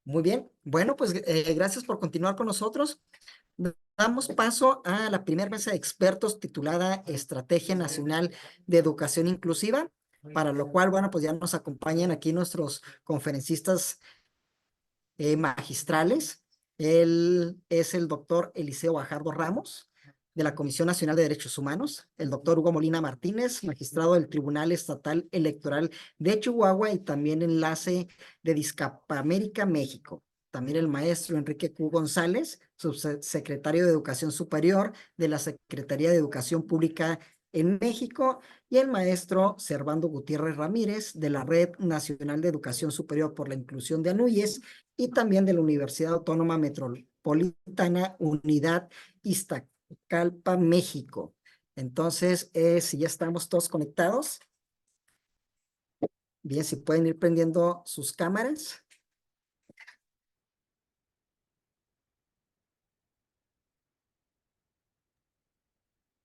Muy bien. Bueno, pues gracias por continuar con nosotros. Damos paso a la primera mesa de expertos titulada Estrategia Nacional de Educación Inclusiva, para lo cual, bueno, pues ya nos acompañan aquí nuestros conferencistas magistrales. Él es el doctor Eliseo Guajardo Ramos, de la Comisión Nacional de Derechos Humanos, el doctor Hugo Molina Martínez, magistrado del Tribunal Estatal Electoral de Chihuahua y también enlace de Discapamérica, México. También el maestro Enrique Q. González, subsecretario de Educación Superior de la Secretaría de Educación Pública en México, y el maestro Servando Gutiérrez Ramírez, de la Red Nacional de Educación Superior por la Inclusión de Anuyes, y también de la Universidad Autónoma Metropolitana Unidad Iztacalpa, México. Entonces, si ya estamos todos conectados, bien, si pueden ir prendiendo sus cámaras.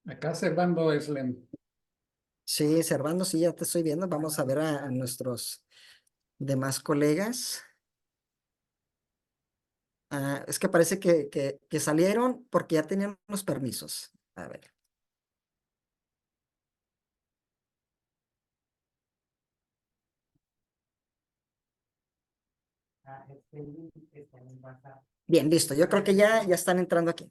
Acá Servando Eslen. Sí, Servando, sí, ya te estoy viendo. Vamos a ver a nuestros demás colegas. Es que parece que salieron porque ya tenían los permisos. A ver. Bien, listo. Yo creo que ya están entrando aquí.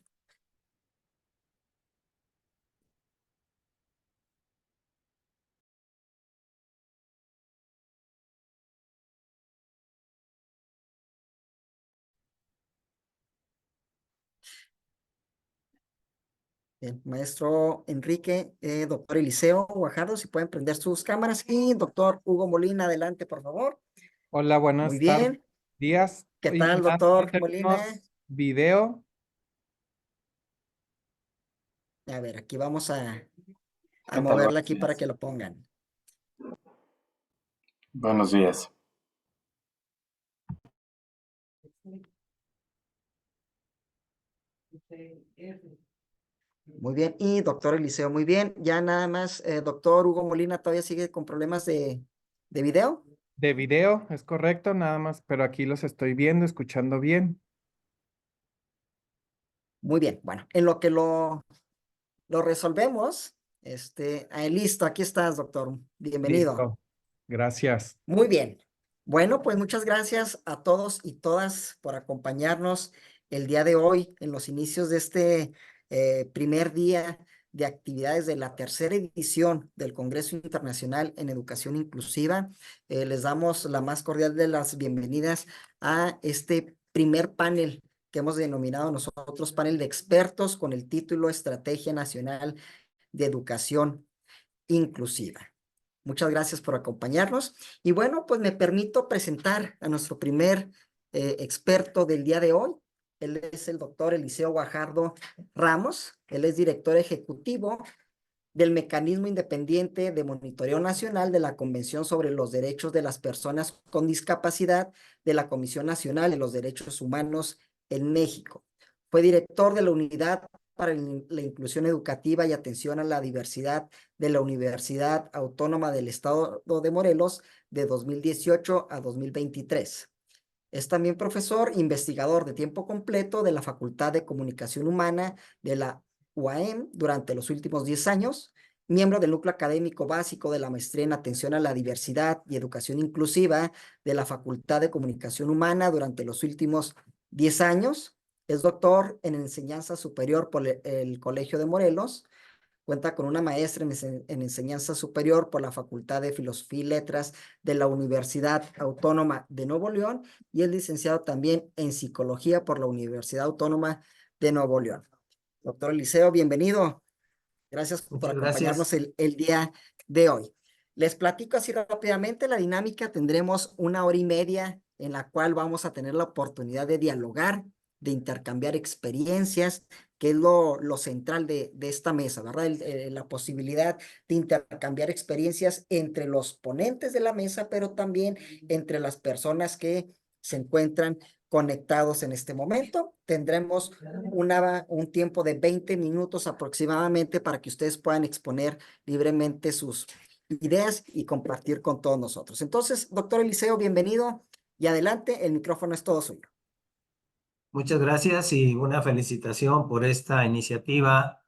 Bien, maestro Enrique, doctor Eliseo Guajardo, si pueden prender sus cámaras, y doctor Hugo Molina, adelante, por favor. Hola, Muy buenas tardes, bien. días. ¿Qué Y tal, nada más doctor Molina? tenemos video. A ver, aquí vamos a ¿Qué tal? moverle Buenos aquí para días. que lo pongan. Buenos días. Muy bien. Y doctor Eliseo, muy bien. Ya nada más, doctor Hugo Molina todavía sigue con problemas de video. De video, es correcto, nada más, pero aquí los estoy viendo, escuchando bien. Muy bien. Bueno, en lo que lo resolvemos, listo, aquí estás, doctor. Bienvenido. Listo, gracias. Muy bien. Bueno, pues muchas gracias a todos y todas por acompañarnos el día de hoy en los inicios de este primer día de actividades de la tercera edición del Congreso Internacional en Educación Inclusiva. Les damos la más cordial de las bienvenidas a este primer panel que hemos denominado nosotros panel de expertos con el título Estrategia Nacional de Educación Inclusiva. Muchas gracias por acompañarnos. Y bueno, pues me permito presentar a nuestro primer experto del día de hoy. Él es el doctor Eliseo Guajardo Ramos. Él es director ejecutivo del Mecanismo Independiente de Monitoreo Nacional de la Convención sobre los Derechos de las Personas con Discapacidad de la Comisión Nacional de los Derechos Humanos en México. Fue director de la Unidad para la Inclusión Educativa y Atención a la Diversidad de la Universidad Autónoma del Estado de Morelos de 2018 a 2023. Es también profesor investigador de tiempo completo de la Facultad de Comunicación Humana de la UAM durante los últimos 10 años, miembro del núcleo académico básico de la maestría en atención a la diversidad y educación inclusiva de la Facultad de Comunicación Humana durante los últimos 10 años. Es doctor en enseñanza superior por el Colegio de Morelos. Cuenta con una maestra en enseñanza superior por la Facultad de Filosofía y Letras de la Universidad Autónoma de Nuevo León y es licenciado también en psicología por la Universidad Autónoma de Nuevo León. Doctor Eliseo, bienvenido. Gracias por Muchas acompañarnos gracias. el día de hoy. Les platico así rápidamente la dinámica. Tendremos 1 hora y media en la cual vamos a tener la oportunidad de dialogar, de intercambiar experiencias, que es lo central de esta mesa, ¿verdad? La posibilidad de intercambiar experiencias entre los ponentes de la mesa, pero también entre las personas que se encuentran conectados en este momento. Tendremos un tiempo de 20 minutos aproximadamente para que ustedes puedan exponer libremente sus ideas y compartir con todos nosotros. Entonces, doctor Eliseo, bienvenido. Y adelante, el micrófono es todo suyo. Muchas gracias y una felicitación por esta iniciativa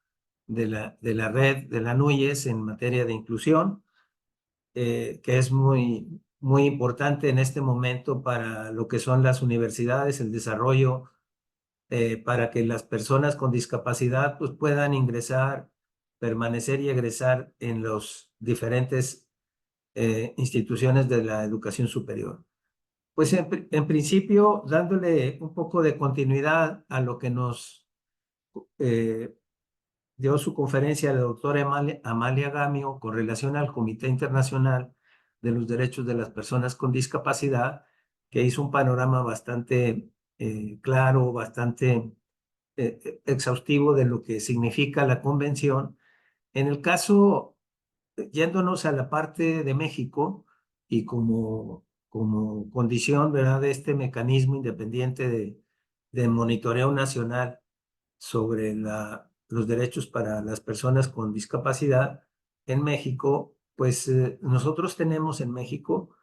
de la red de la NUYES en materia de inclusión, que es muy, muy importante en este momento para lo que son las universidades, el desarrollo, para que las personas con discapacidad pues, puedan ingresar, permanecer y egresar en los diferentes instituciones de la educación superior. Pues en principio, dándole un poco de continuidad a lo que nos dio su conferencia la doctora Amalia Gamio con relación al Comité Internacional de los Derechos de las Personas con Discapacidad, que hizo un panorama bastante claro, bastante exhaustivo de lo que significa la convención. En el caso, yéndonos a la parte de México y como condición, ¿verdad?, de este mecanismo independiente de monitoreo nacional sobre los derechos para las personas con discapacidad en México, pues nosotros tenemos en México,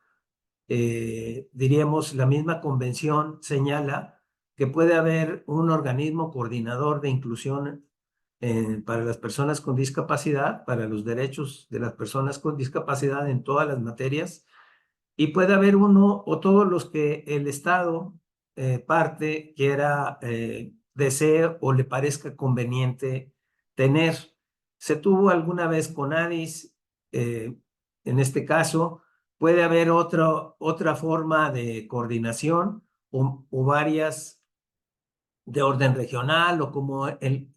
diríamos, la misma convención señala que puede haber un organismo coordinador de inclusión para las personas con discapacidad, para los derechos de las personas con discapacidad en todas las materias, y puede haber uno o todos los que el Estado parte quiera, desee o le parezca conveniente tener. Se tuvo alguna vez con ADIS, en este caso, puede haber otra forma de coordinación o varias de orden regional o como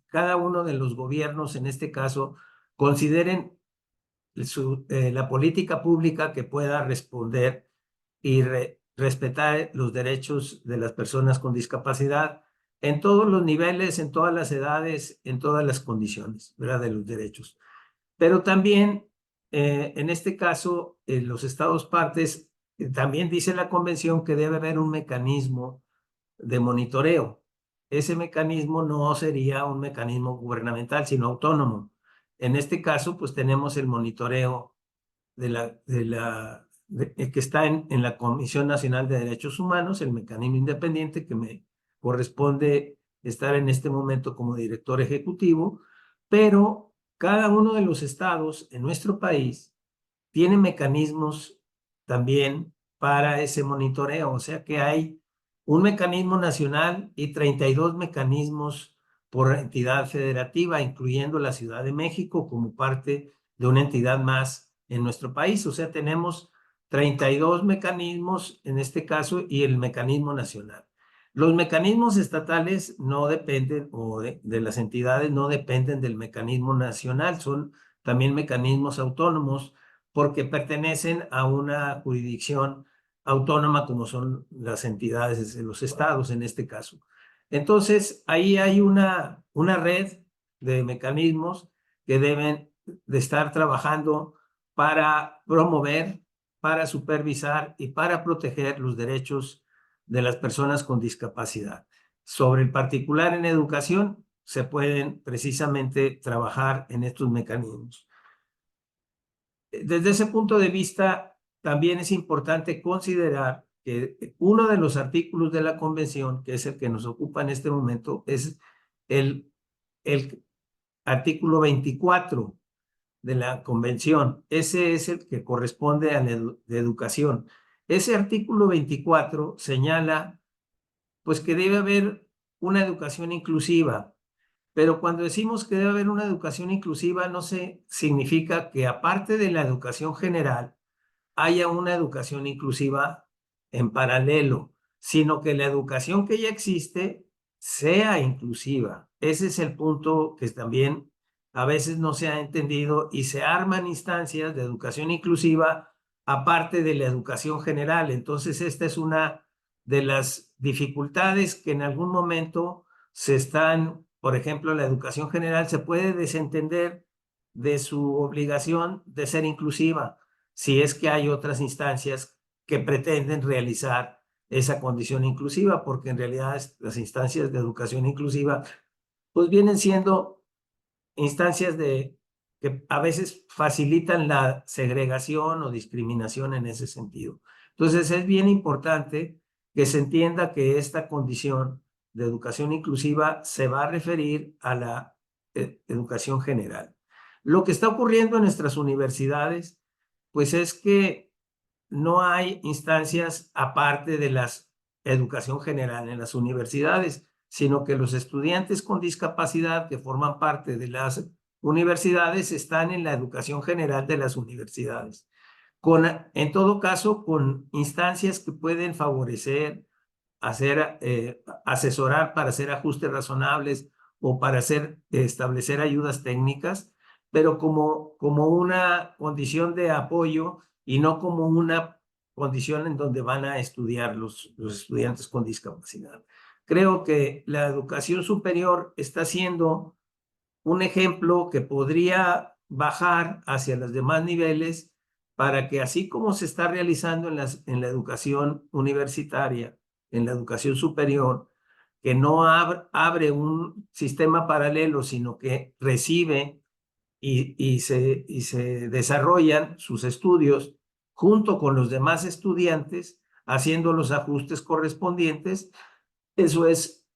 cada uno de los gobiernos, en este caso, consideren la política pública que pueda responder y respetar los derechos de las personas con discapacidad en todos los niveles, en todas las edades, en todas las condiciones, ¿verdad?, de los derechos. Pero también, en este caso, los estados partes, también dice la convención que debe haber un mecanismo de monitoreo. Ese mecanismo no sería un mecanismo gubernamental, sino autónomo. En este caso, pues tenemos el monitoreo que está en la Comisión Nacional de Derechos Humanos, el mecanismo independiente que me corresponde estar en este momento como director ejecutivo, pero cada uno de los estados en nuestro país tiene mecanismos también para ese monitoreo, o sea que hay un mecanismo nacional y 32 mecanismos por entidad federativa, incluyendo la Ciudad de México como parte de una entidad más en nuestro país. O sea, tenemos 32 mecanismos en este caso y el mecanismo nacional. Los mecanismos estatales no dependen, o de las entidades no dependen del mecanismo nacional, son también mecanismos autónomos porque pertenecen a una jurisdicción autónoma como son las entidades de los estados en este caso. Entonces, ahí hay una red de mecanismos que deben de estar trabajando para promover, para supervisar y para proteger los derechos de las personas con discapacidad. Sobre el particular en educación, se pueden precisamente trabajar en estos mecanismos. Desde ese punto de vista, también es importante considerar que uno de los artículos de la convención, que es el que nos ocupa en este momento, es el artículo 24 de la convención. Ese es el que corresponde a la de educación. Ese artículo 24 señala pues que debe haber una educación inclusiva. Pero cuando decimos que debe haber una educación inclusiva, no significa que aparte de la educación general, haya una educación inclusiva en paralelo, sino que la educación que ya existe sea inclusiva. Ese es el punto que también a veces no se ha entendido y se arman instancias de educación inclusiva aparte de la educación general. Entonces, esta es una de las dificultades que en algún momento se están, por ejemplo, la educación general se puede desentender de su obligación de ser inclusiva si es que hay otras instancias que pretenden realizar esa condición inclusiva, porque en realidad las instancias de educación inclusiva pues vienen siendo instancias que a veces facilitan la segregación o discriminación en ese sentido. Entonces es bien importante que se entienda que esta condición de educación inclusiva se va a referir a la educación general. Lo que está ocurriendo en nuestras universidades, pues es que no hay instancias aparte de la educación general en las universidades, sino que los estudiantes con discapacidad que forman parte de las universidades están en la educación general de las universidades. En todo caso, con instancias que pueden favorecer, asesorar para hacer ajustes razonables o para establecer ayudas técnicas, pero como una condición de apoyo y no como una condición en donde van a estudiar los estudiantes con discapacidad. Creo que la educación superior está siendo un ejemplo que podría bajar hacia los demás niveles para que así como se está realizando en la educación universitaria, en la educación superior, que no abre un sistema paralelo, sino que recibe y se desarrollan sus estudios junto con los demás estudiantes, haciendo los ajustes correspondientes. Eso es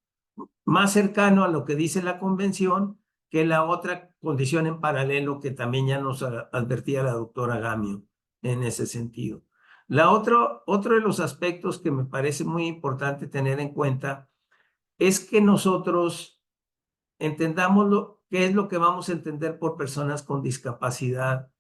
más cercano a lo que dice la convención que la otra condición en paralelo que también ya nos advertía la doctora Gamio en ese sentido. Otro de los aspectos que me parece muy importante tener en cuenta es que nosotros entendamos qué es lo que vamos a entender por personas con discapacidad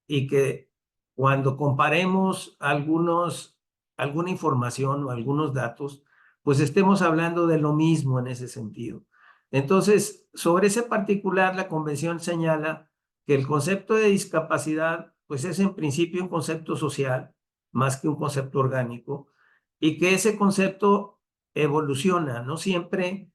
y que cuando comparemos alguna información o algunos datos, pues estemos hablando de lo mismo en ese sentido. Entonces, sobre ese particular, la convención señala que el concepto de discapacidad, pues es en principio un concepto social, más que un concepto orgánico, y que ese concepto evoluciona, no siempre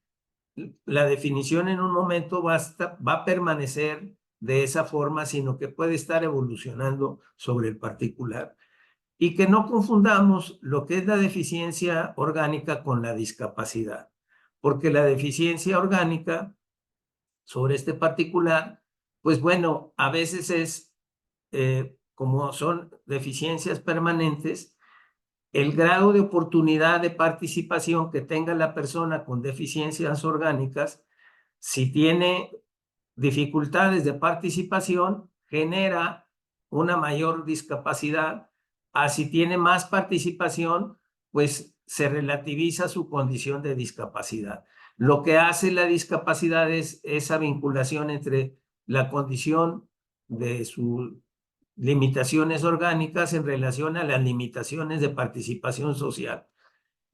la definición en un momento va a permanecer de esa forma, sino que puede estar evolucionando sobre el particular. Y que no confundamos lo que es la deficiencia orgánica con la discapacidad, porque la deficiencia orgánica sobre este particular, pues bueno, a veces es, como son deficiencias permanentes, el grado de oportunidad de participación que tenga la persona con deficiencias orgánicas, si tiene dificultades de participación, genera una mayor discapacidad. Si tiene más participación, pues se relativiza su condición de discapacidad. Lo que hace la discapacidad es esa vinculación entre la condición de sus limitaciones orgánicas en relación a las limitaciones de participación social.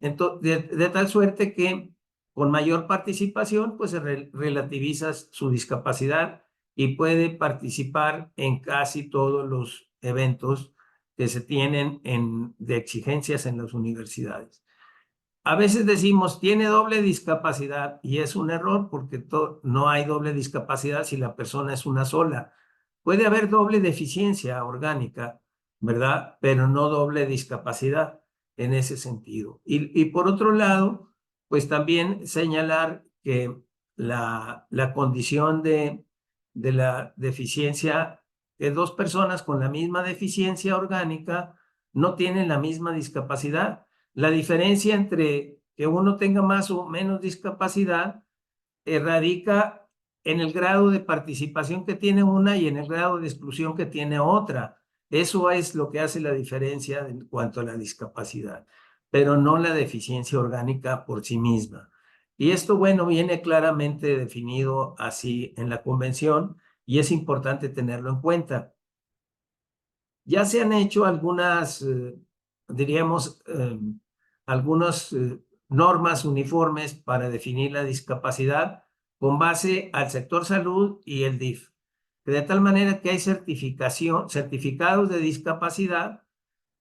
Entonces, de tal suerte que con mayor participación, pues se relativiza su discapacidad y puede participar en casi todos los eventos que se tienen de exigencias en las universidades. A veces decimos, tiene doble discapacidad y es un error porque no hay doble discapacidad si la persona es una sola. Puede haber doble deficiencia orgánica, ¿verdad? Pero no doble discapacidad en ese sentido. Y por otro lado, pues también señalar que la condición de la deficiencia, que dos personas con la misma deficiencia orgánica no tienen la misma discapacidad. La diferencia entre que uno tenga más o menos discapacidad radica en el grado de participación que tiene una y en el grado de exclusión que tiene otra. Eso es lo que hace la diferencia en cuanto a la discapacidad, pero no la deficiencia orgánica por sí misma. Y esto, bueno, viene claramente definido así en la convención y es importante tenerlo en cuenta. Ya se han hecho algunas, diríamos, algunas normas uniformes para definir la discapacidad con base al sector salud y el DIF, de tal manera que hay certificados de discapacidad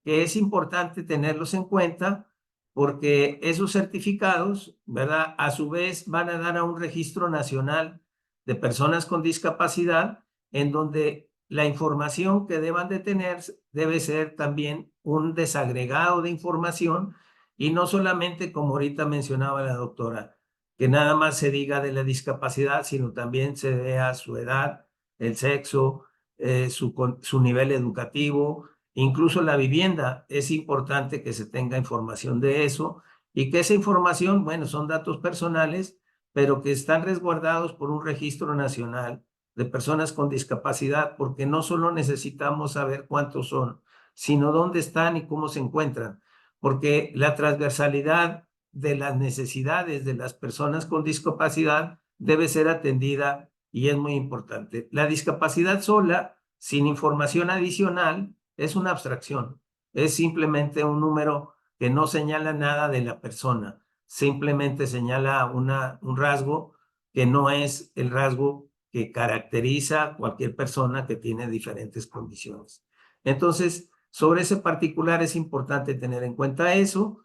que es importante tenerlos en cuenta porque esos certificados, ¿verdad? A su vez van a dar a un registro nacional de personas con discapacidad en donde la información que deban de tener debe ser también un desagregado de información y no solamente, como ahorita mencionaba la doctora, que nada más se diga de la discapacidad, sino también se vea su edad, el sexo, su nivel educativo, Incluso la vivienda, es importante que se tenga información de eso y que esa información, bueno, son datos personales, pero que están resguardados por un registro nacional de personas con discapacidad, porque no solo necesitamos saber cuántos son, sino dónde están y cómo se encuentran, porque la transversalidad de las necesidades de las personas con discapacidad debe ser atendida y es muy importante. La discapacidad sola, sin información adicional, es una abstracción, es simplemente un número que no señala nada de la persona, simplemente señala un rasgo que no es el rasgo que caracteriza a cualquier persona que tiene diferentes condiciones. Entonces, sobre ese particular es importante tener en cuenta eso.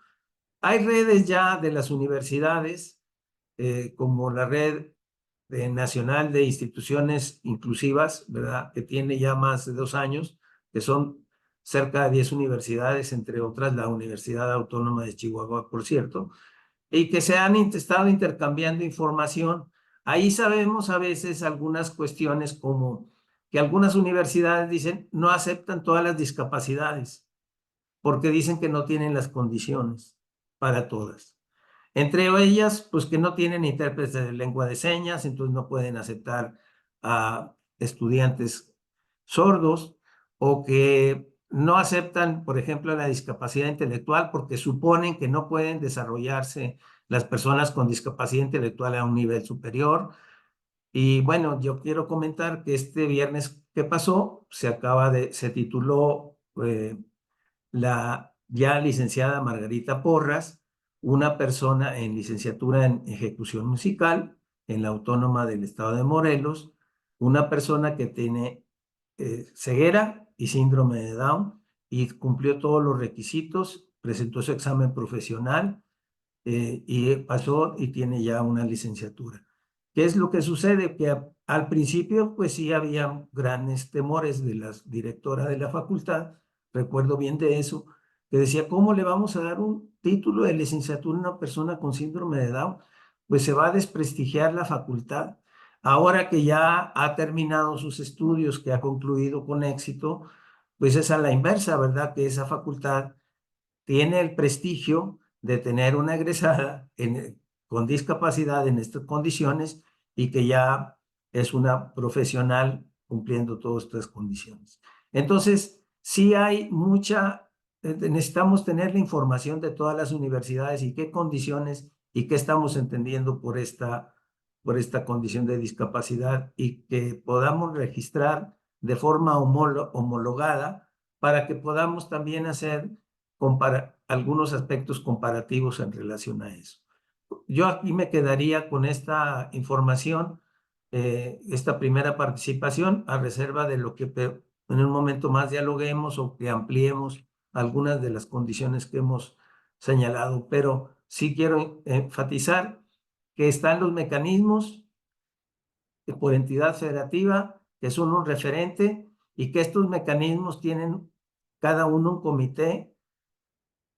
Hay redes ya de las universidades, como la Red Nacional de Instituciones Inclusivas, ¿verdad? Que tiene ya más de 2 años, que son cerca de 10 universidades, entre otras la Universidad Autónoma de Chihuahua, por cierto, y que se han estado intercambiando información. Ahí sabemos a veces algunas cuestiones como que algunas universidades dicen no aceptan todas las discapacidades porque dicen que no tienen las condiciones para todas. Entre ellas, pues que no tienen intérpretes de lengua de señas, entonces no pueden aceptar a estudiantes sordos, o que no aceptan, por ejemplo, la discapacidad intelectual porque suponen que no pueden desarrollarse las personas con discapacidad intelectual a un nivel superior. Y bueno, yo quiero comentar que este viernes que pasó se tituló la ya licenciada Margarita Porras, una persona en licenciatura en ejecución musical en la Autónoma del Estado de Morelos, una persona que tiene ceguera y síndrome de Down y cumplió todos los requisitos, presentó su examen profesional y pasó y tiene ya una licenciatura. ¿Qué es lo que sucede? Que al principio pues sí había grandes temores de la directora de la facultad, recuerdo bien de eso, que decía, ¿cómo le vamos a dar un título de licenciatura a una persona con síndrome de Down? Pues se va a desprestigiar la facultad. Ahora que ya ha terminado sus estudios, que ha concluido con éxito, pues es a la inversa, ¿verdad? Que esa facultad tiene el prestigio de tener una egresada con discapacidad en estas condiciones y que ya es una profesional cumpliendo todas estas condiciones. Entonces, sí hay necesitamos tener la información de todas las universidades y qué condiciones y qué estamos entendiendo por esta condición de discapacidad y que podamos registrar de forma homologada para que podamos también hacer algunos aspectos comparativos en relación a eso. Yo aquí me quedaría con esta información, esta primera participación, a reserva de lo que en un momento más dialoguemos o que ampliemos algunas de las condiciones que hemos señalado. Pero sí quiero enfatizar que están los mecanismos por entidad federativa, que son un referente, y que estos mecanismos tienen cada uno un comité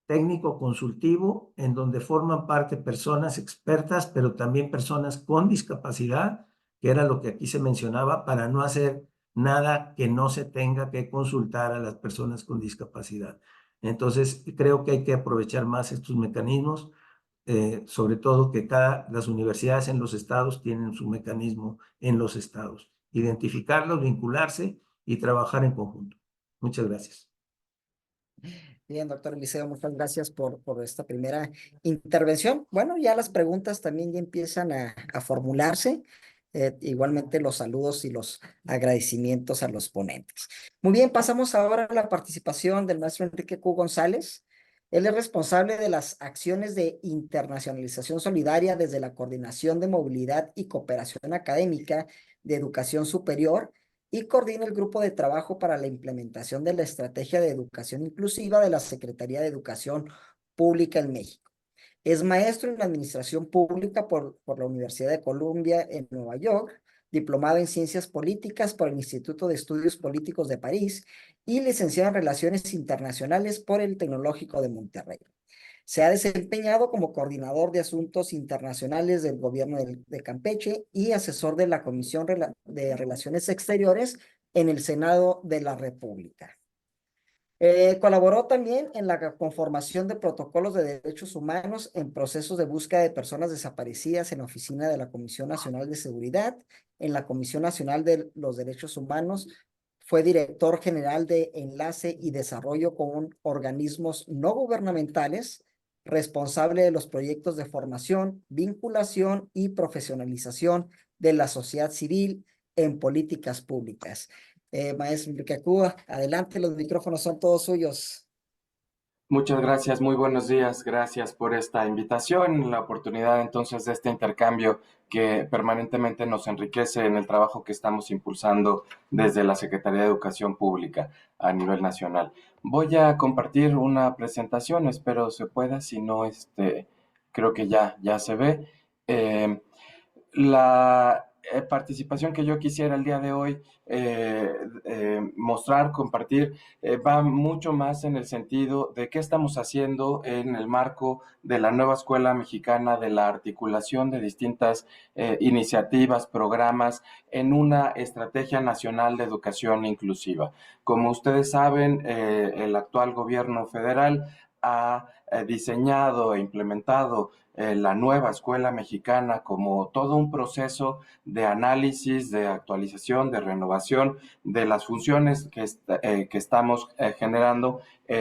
técnico consultivo en donde forman parte personas expertas, pero también personas con discapacidad, que era lo que aquí se mencionaba, para no hacer nada que no se tenga que consultar a las personas con discapacidad. Entonces, creo que hay que aprovechar más estos mecanismos, sobre todo que las universidades en los estados tienen su mecanismo en los estados. Identificarlos, vincularse y trabajar en conjunto. Muchas gracias. Bien, doctor Eliseo, muchas gracias por esta primera intervención. Bueno, ya las preguntas también ya empiezan a formularse. Igualmente los saludos y los agradecimientos a los ponentes. Muy bien, pasamos ahora a la participación del maestro Enrique Q. González. Él es responsable de las acciones de internacionalización solidaria desde la Coordinación de Movilidad y Cooperación Académica de Educación Superior y coordina el grupo de trabajo para la implementación de la Estrategia de Educación Inclusiva de la Secretaría de Educación Pública en México. Es maestro en Administración Pública por la Universidad de Columbia en Nueva York, diplomado en Ciencias Políticas por el Instituto de Estudios Políticos de París y licenciado en Relaciones Internacionales por el Tecnológico de Monterrey. Se ha desempeñado como coordinador de asuntos internacionales del gobierno de Campeche y asesor de la Comisión de Relaciones Exteriores en el Senado de la República. Colaboró también en la conformación de protocolos de derechos humanos en procesos de búsqueda de personas desaparecidas en la oficina de la Comisión Nacional de Seguridad, en la Comisión Nacional de los Derechos Humanos. Fue director general de Enlace y Desarrollo con organismos no gubernamentales, responsable de los proyectos de formación, vinculación y profesionalización de la sociedad civil en políticas públicas. Maestro Enrique Acúa, adelante, los micrófonos son todos suyos. Muchas gracias, muy buenos días. Gracias por esta invitación, la oportunidad entonces de este intercambio que permanentemente nos enriquece en el trabajo que estamos impulsando desde la Secretaría de Educación Pública a nivel nacional. Voy a compartir una presentación, espero se pueda, si no, creo que ya se ve. La participación que yo quisiera el día de hoy mostrar, compartir, va mucho más en el sentido de qué estamos haciendo en el marco de la nueva escuela mexicana, de la articulación de distintas iniciativas, programas en una estrategia nacional de educación inclusiva. Como ustedes saben, el actual gobierno federal ha diseñado e implementado la nueva escuela mexicana como todo un proceso de análisis, de actualización, de renovación de las funciones que estamos generando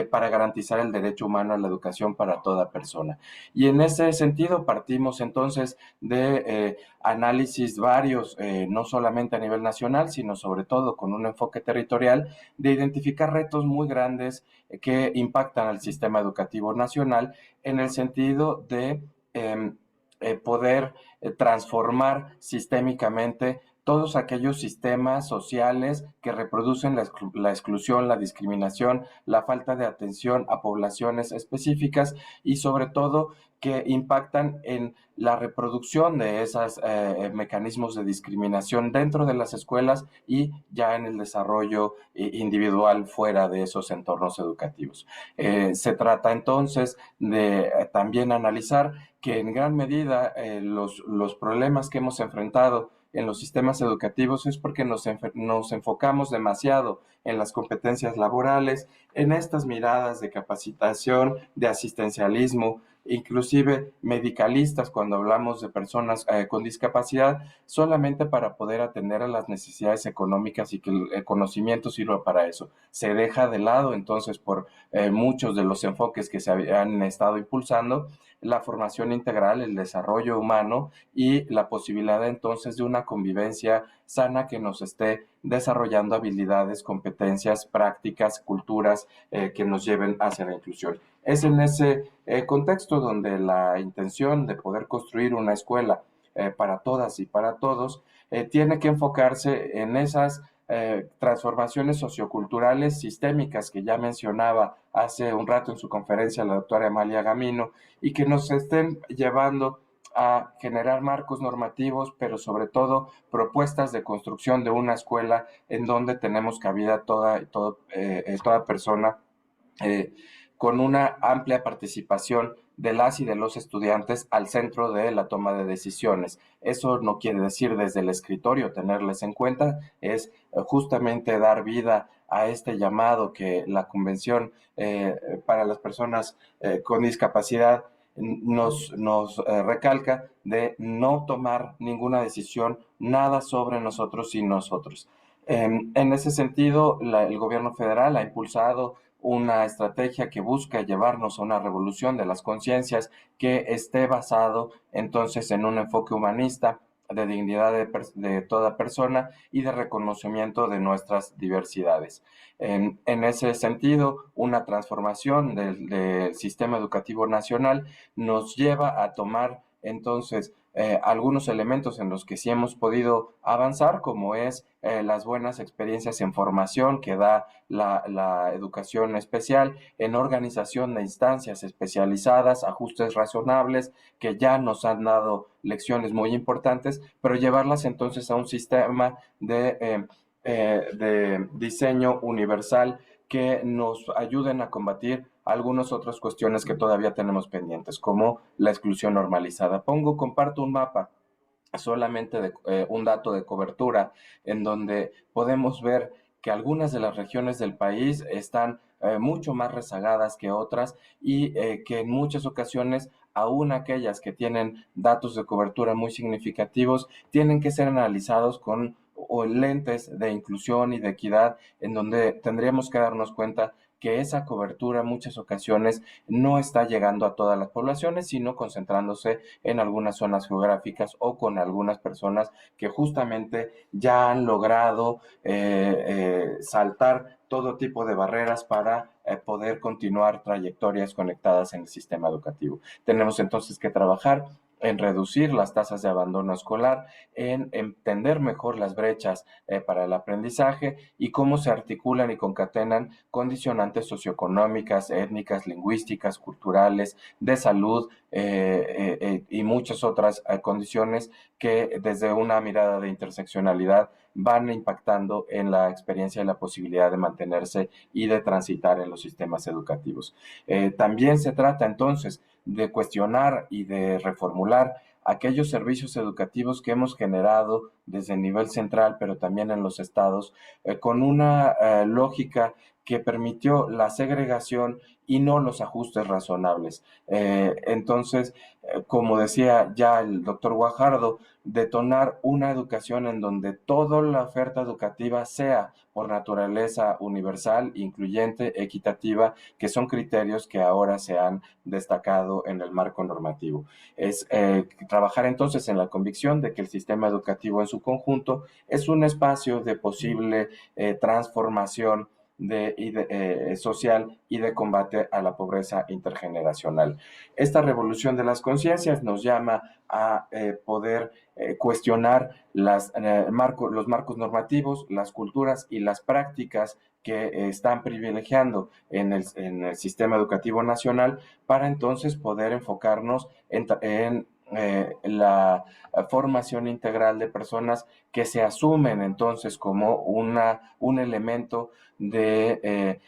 para garantizar el derecho humano a la educación para toda persona. Y en ese sentido partimos entonces de análisis varios, no solamente a nivel nacional, sino sobre todo con un enfoque territorial, de identificar retos muy grandes que impactan al sistema educativo nacional en el sentido de poder transformar sistémicamente todos aquellos sistemas sociales que reproducen la exclusión, la discriminación, la falta de atención a poblaciones específicas y sobre todo que impactan en la reproducción de esos mecanismos de discriminación dentro de las escuelas y ya en el desarrollo individual fuera de esos entornos educativos. Se trata entonces de también analizar que en gran medida los problemas que hemos enfrentado en los sistemas educativos es porque nos enfocamos demasiado en las competencias laborales, en estas miradas de capacitación, de asistencialismo, inclusive medicalistas cuando hablamos de personas con discapacidad, solamente para poder atender a las necesidades económicas y que el conocimiento sirva para eso. Se deja de lado entonces por muchos de los enfoques que se han estado impulsando la formación integral, el desarrollo humano y la posibilidad entonces de una convivencia sana que nos esté desarrollando habilidades, competencias, prácticas, culturas que nos lleven hacia la inclusión. Es en ese contexto donde la intención de poder construir una escuela para todas y para todos tiene que enfocarse en esas transformaciones socioculturales sistémicas que ya mencionaba hace un rato en su conferencia la doctora Amalia Gamino y que nos estén llevando a generar marcos normativos, pero sobre todo propuestas de construcción de una escuela en donde tenemos cabida toda persona con una amplia participación de las y de los estudiantes al centro de la toma de decisiones. Eso no quiere decir desde el escritorio tenerles en cuenta, es justamente dar vida a este llamado que la Convención para las personas con discapacidad nos recalca de no tomar ninguna decisión, nada sobre nosotros y nosotros. En ese sentido, el gobierno federal ha impulsado una estrategia que busca llevarnos a una revolución de las conciencias que esté basado entonces en un enfoque humanista de dignidad de toda persona y de reconocimiento de nuestras diversidades. En ese sentido, una transformación del sistema educativo nacional nos lleva a tomar entonces algunos elementos en los que sí hemos podido avanzar, como es las buenas experiencias en formación que da la educación especial, en organización de instancias especializadas, ajustes razonables que ya nos han dado lecciones muy importantes, pero llevarlas entonces a un sistema de diseño universal que nos ayuden a combatir algunas otras cuestiones que todavía tenemos pendientes, como la exclusión normalizada. Comparto un mapa solamente de un dato de cobertura en donde podemos ver que algunas de las regiones del país están mucho más rezagadas que otras y que en muchas ocasiones aún aquellas que tienen datos de cobertura muy significativos tienen que ser analizados con lentes de inclusión y de equidad, en donde tendríamos que darnos cuenta que esa cobertura en muchas ocasiones no está llegando a todas las poblaciones, sino concentrándose en algunas zonas geográficas o con algunas personas que justamente ya han logrado saltar todo tipo de barreras para poder continuar trayectorias conectadas en el sistema educativo. Tenemos entonces que trabajar en reducir las tasas de abandono escolar, en entender mejor las brechas para el aprendizaje y cómo se articulan y concatenan condicionantes socioeconómicas, étnicas, lingüísticas, culturales, de salud y muchas otras condiciones que desde una mirada de interseccionalidad van impactando en la experiencia y la posibilidad de mantenerse y de transitar en los sistemas educativos. También se trata entonces de cuestionar y de reformular aquellos servicios educativos que hemos generado desde el nivel central, pero también en los estados, con una lógica que permitió la segregación y no los ajustes razonables. Entonces, como decía ya el doctor Guajardo, detonar una educación en donde toda la oferta educativa sea por naturaleza universal, incluyente, equitativa, que son criterios que ahora se han destacado en el marco normativo. Es trabajar entonces en la convicción de que el sistema educativo en su conjunto es un espacio de posible transformación social y de combate a la pobreza intergeneracional. Esta revolución de las conciencias nos llama a poder cuestionar los marcos normativos, las culturas y las prácticas que están privilegiando en el sistema educativo nacional para entonces poder enfocarnos en la formación integral de personas que se asumen entonces como un elemento de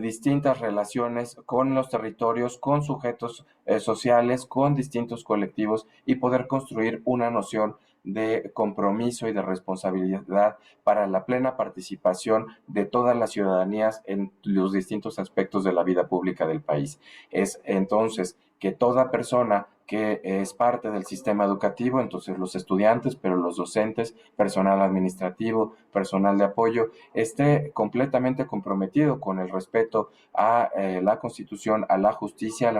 distintas relaciones con los territorios, con sujetos sociales, con distintos colectivos y poder construir una noción de compromiso y de responsabilidad para la plena participación de todas las ciudadanías en los distintos aspectos de la vida pública del país. Es entonces que toda persona que es parte del sistema educativo, entonces los estudiantes, pero los docentes, personal administrativo, personal de apoyo, esté completamente comprometido con el respeto a la Constitución, a la justicia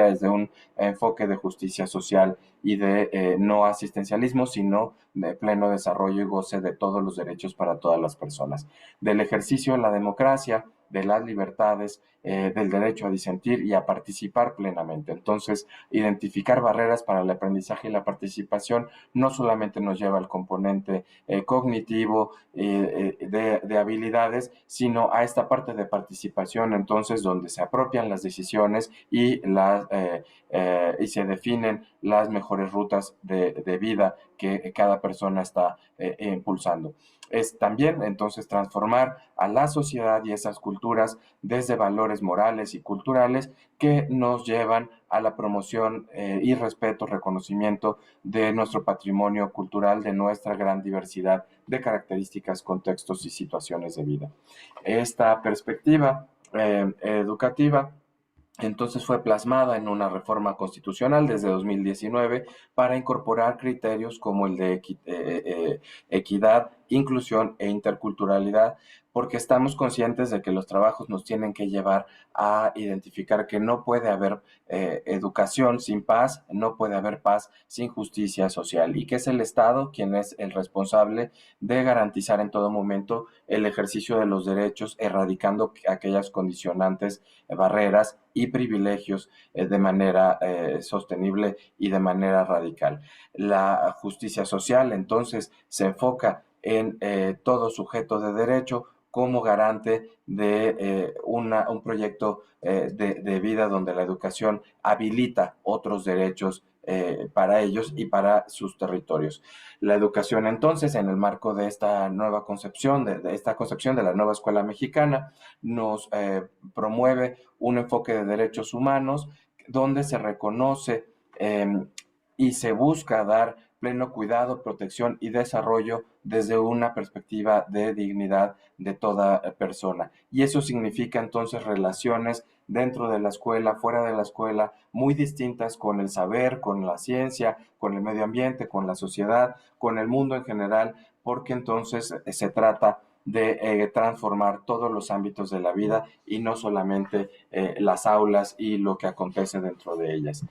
desde un enfoque de justicia social y de no asistencialismo, sino de pleno desarrollo y goce de todos los derechos para todas las personas. Del ejercicio de la democracia, de las libertades, del derecho a disentir y a participar plenamente. Entonces, identificar barreras para el aprendizaje y la participación no solamente nos lleva al componente cognitivo de habilidades, sino a esta parte de participación, entonces, donde se apropian las decisiones y se definen las mejores rutas de vida que cada persona está impulsando. Es también entonces transformar a la sociedad y esas culturas desde valores morales y culturales que nos llevan a la promoción y respeto, reconocimiento de nuestro patrimonio cultural, de nuestra gran diversidad de características, contextos y situaciones de vida. Esta perspectiva educativa entonces fue plasmada en una reforma constitucional desde 2019 para incorporar criterios como el de equidad, inclusión e interculturalidad, porque estamos conscientes de que los trabajos nos tienen que llevar a identificar que no puede haber educación sin paz, no puede haber paz sin justicia social, y que es el Estado quien es el responsable de garantizar en todo momento el ejercicio de los derechos, erradicando aquellas condicionantes, barreras y privilegios de manera sostenible y de manera radical. La justicia social entonces se enfoca en todo sujeto de derecho como garante de un proyecto de vida donde la educación habilita otros derechos para ellos y para sus territorios. La educación entonces, en el marco de esta nueva concepción, de esta concepción de la nueva escuela mexicana, nos promueve un enfoque de derechos humanos donde se reconoce y se busca dar pleno cuidado, protección y desarrollo desde una perspectiva de dignidad de toda persona. Y eso significa entonces relaciones dentro de la escuela, fuera de la escuela, muy distintas con el saber, con la ciencia, con el medio ambiente, con la sociedad, con el mundo en general, porque entonces se trata de transformar todos los ámbitos de la vida y no solamente las aulas y lo que acontece dentro de ellas.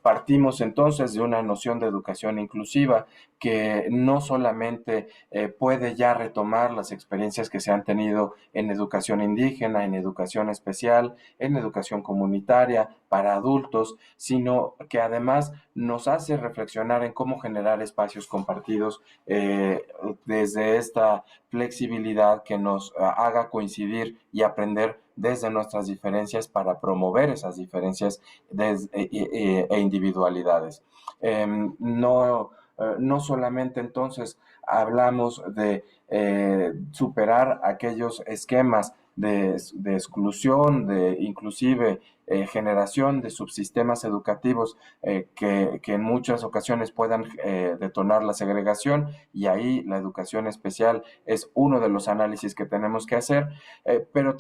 Partimos entonces de una noción de educación inclusiva que no solamente puede ya retomar las experiencias que se han tenido en educación indígena, en educación especial, en educación comunitaria para adultos, sino que además nos hace reflexionar en cómo generar espacios compartidos desde esta flexibilidad que nos haga coincidir y aprender desde nuestras diferencias para promover esas diferencias e individualidades. No solamente entonces hablamos de superar aquellos esquemas de exclusión, de inclusive generación de subsistemas educativos que en muchas ocasiones puedan detonar la segregación, y ahí la educación especial es uno de los análisis que tenemos que hacer, pero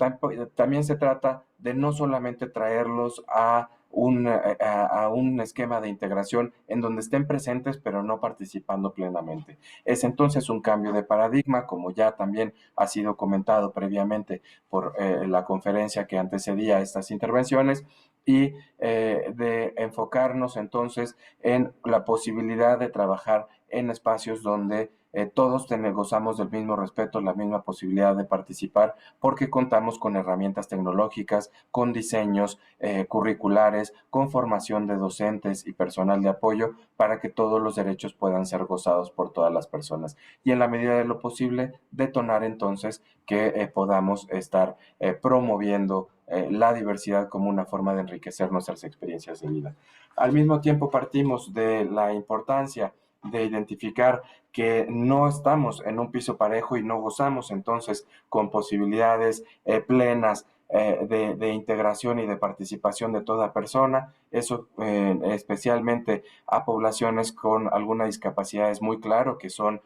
también se trata de no solamente traerlos a un esquema de integración en donde estén presentes pero no participando plenamente. Es entonces un cambio de paradigma, como ya también ha sido comentado previamente por la conferencia que antecedía estas intervenciones, y de enfocarnos entonces en la posibilidad de trabajar en espacios donde todos gozamos del mismo respeto, la misma posibilidad de participar, porque contamos con herramientas tecnológicas, con diseños curriculares, con formación de docentes y personal de apoyo para que todos los derechos puedan ser gozados por todas las personas. Y en la medida de lo posible, detonar entonces que podamos estar promoviendo la diversidad como una forma de enriquecer nuestras experiencias de vida. Al mismo tiempo partimos de la importancia de identificar que no estamos en un piso parejo y no gozamos entonces con posibilidades plenas de integración y de participación de toda persona, eso especialmente a poblaciones con alguna discapacidad es muy claro que son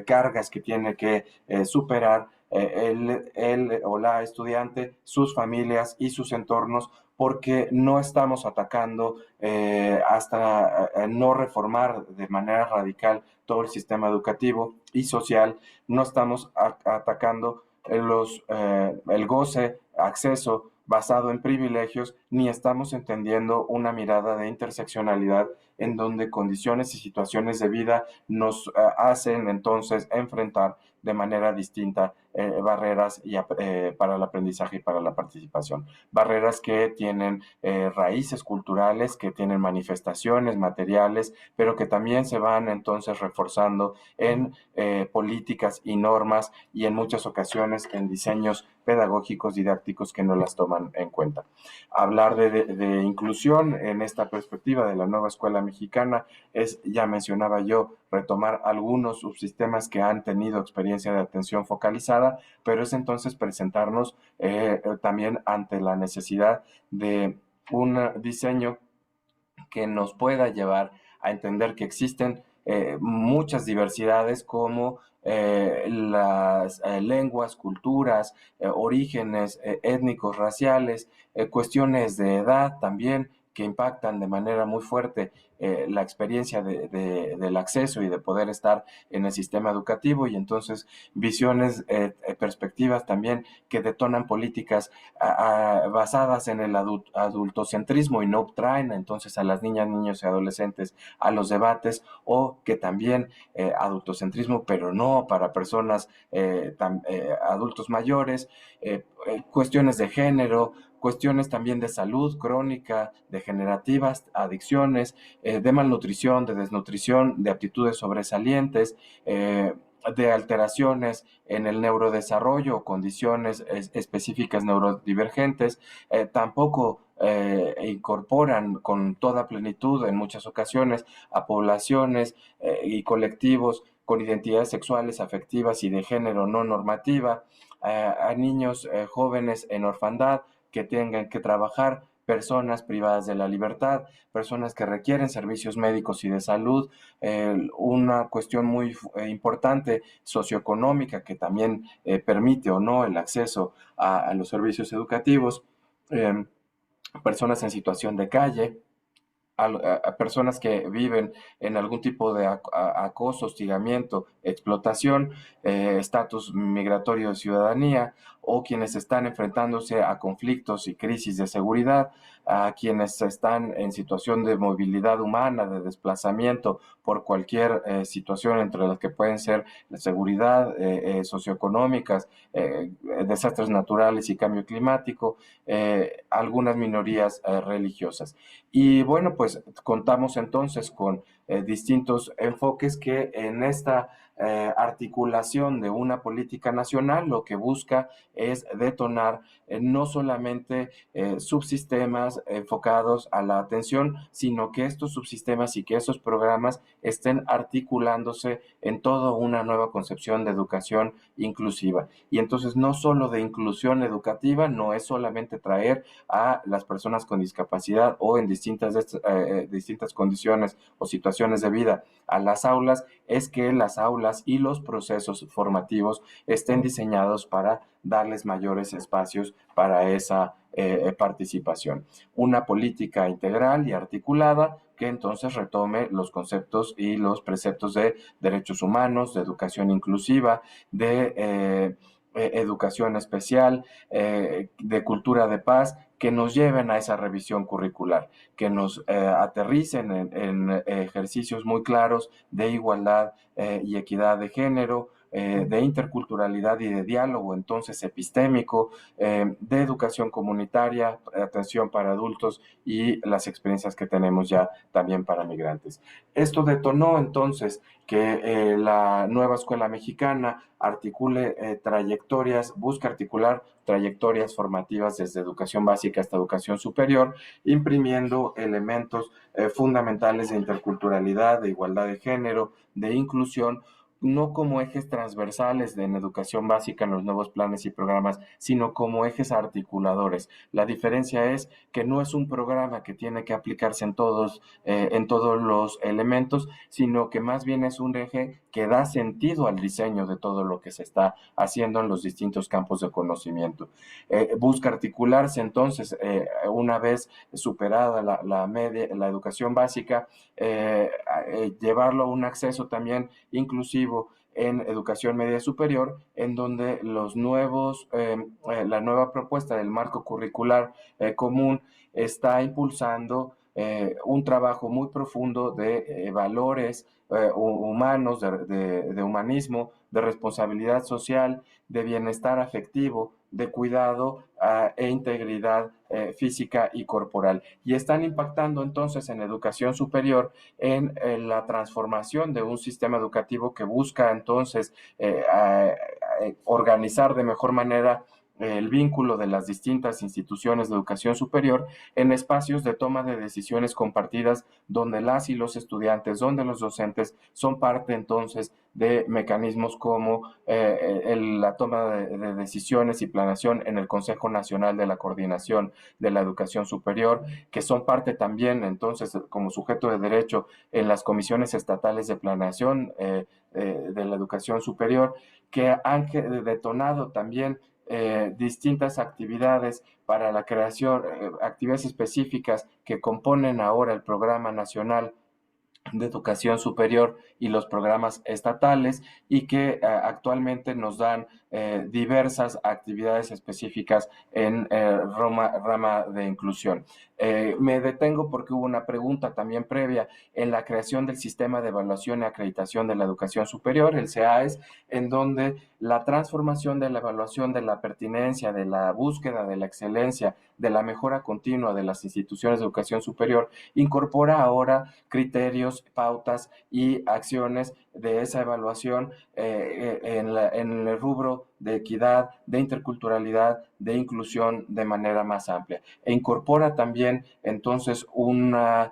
cargas que tiene que superar el o la estudiante, sus familias y sus entornos, porque no estamos atacando hasta no reformar de manera radical todo el sistema educativo y social, no estamos atacando el goce, acceso basado en privilegios, ni estamos entendiendo una mirada de interseccionalidad en donde condiciones y situaciones de vida nos hacen entonces enfrentar de manera distinta barreras para el aprendizaje y para la participación. Barreras que tienen raíces culturales, que tienen manifestaciones materiales, pero que también se van entonces reforzando en políticas y normas y en muchas ocasiones en diseños pedagógicos didácticos que no las toman en cuenta. Hablar de inclusión en esta perspectiva de la nueva escuela mexicana es, ya mencionaba yo, retomar algunos subsistemas que han tenido experiencia de atención focalizada, pero es entonces presentarnos también ante la necesidad de un diseño que nos pueda llevar a entender que existen muchas diversidades como las lenguas, culturas, orígenes étnicos, raciales, cuestiones de edad también que impactan de manera muy fuerte la experiencia del acceso y de poder estar en el sistema educativo, y entonces visiones, perspectivas también que detonan políticas basadas en el adultocentrismo y no traen entonces a las niñas, niños y adolescentes a los debates, o que también adultocentrismo, pero no para personas adultos mayores, cuestiones de género, cuestiones también de salud crónica, degenerativas, adicciones, de malnutrición, de desnutrición, de aptitudes sobresalientes, de alteraciones en el neurodesarrollo, condiciones específicas neurodivergentes, tampoco incorporan con toda plenitud en muchas ocasiones a poblaciones y colectivos con identidades sexuales, afectivas y de género no normativa, a niños jóvenes en orfandad que tengan que trabajar personas privadas de la libertad, personas que requieren servicios médicos y de salud, una cuestión muy importante socioeconómica que también permite o no el acceso a los servicios educativos, personas en situación de calle, a personas que viven en algún tipo de acoso, hostigamiento, explotación, estatus migratorio de ciudadanía, o quienes están enfrentándose a conflictos y crisis de seguridad, a quienes están en situación de movilidad humana, de desplazamiento por cualquier situación, entre las que pueden ser la seguridad, socioeconómicas, desastres naturales y cambio climático, algunas minorías religiosas. Y bueno, pues contamos entonces con distintos enfoques que en esta articulación de una política nacional lo que busca es detonar no solamente subsistemas enfocados a la atención, sino que estos subsistemas y que esos programas estén articulándose en toda una nueva concepción de educación inclusiva. Y entonces no solo de inclusión educativa, no es solamente traer a las personas con discapacidad o en distintas condiciones o situaciones de vida a las aulas, es que las aulas y los procesos formativos estén diseñados para darles mayores espacios para esa participación. Una política integral y articulada que entonces retome los conceptos y los preceptos de derechos humanos, de educación inclusiva, de educación especial, de cultura de paz, que nos lleven a esa revisión curricular, que nos aterricen en ejercicios muy claros de igualdad y equidad de género, de interculturalidad y de diálogo, entonces epistémico, de educación comunitaria, atención para adultos y las experiencias que tenemos ya también para migrantes. Esto detonó entonces que la nueva escuela mexicana articule busca articular trayectorias formativas desde educación básica hasta educación superior, imprimiendo elementos fundamentales de interculturalidad, de igualdad de género, de inclusión, no como ejes transversales en educación básica en los nuevos planes y programas, sino como ejes articuladores. La diferencia es que no es un programa que tiene que aplicarse en todos los elementos, sino que más bien es un eje que da sentido al diseño de todo lo que se está haciendo en los distintos campos de conocimiento. Busca articularse entonces, una vez superada la educación básica, llevarlo a un acceso también inclusivo en educación media superior, en donde la nueva propuesta del marco curricular común está impulsando un trabajo muy profundo de valores humanos, de humanismo, de responsabilidad social, de bienestar afectivo, de cuidado e integridad física y corporal. Y están impactando entonces en educación superior en la transformación de un sistema educativo que busca entonces organizar de mejor manera el vínculo de las distintas instituciones de educación superior en espacios de toma de decisiones compartidas donde las y los estudiantes, donde los docentes son parte entonces de mecanismos como la toma de decisiones y planeación en el Consejo Nacional de la Coordinación de la Educación Superior, que son parte también entonces como sujeto de derecho en las comisiones estatales de planeación de la educación superior, que han detonado también distintas actividades para la creación, actividades específicas que componen ahora el Programa Nacional de Educación Superior y los programas estatales, y que actualmente nos dan diversas actividades específicas en rama de inclusión. Me detengo porque hubo una pregunta también previa en la creación del Sistema de Evaluación y Acreditación de la Educación Superior, el CEAES, en donde la transformación de la evaluación de la pertinencia, de la búsqueda de la excelencia, de la mejora continua de las instituciones de educación superior, incorpora ahora criterios, pautas y acciones de esa evaluación en el rubro de equidad, de interculturalidad, de inclusión de manera más amplia. E incorpora también entonces una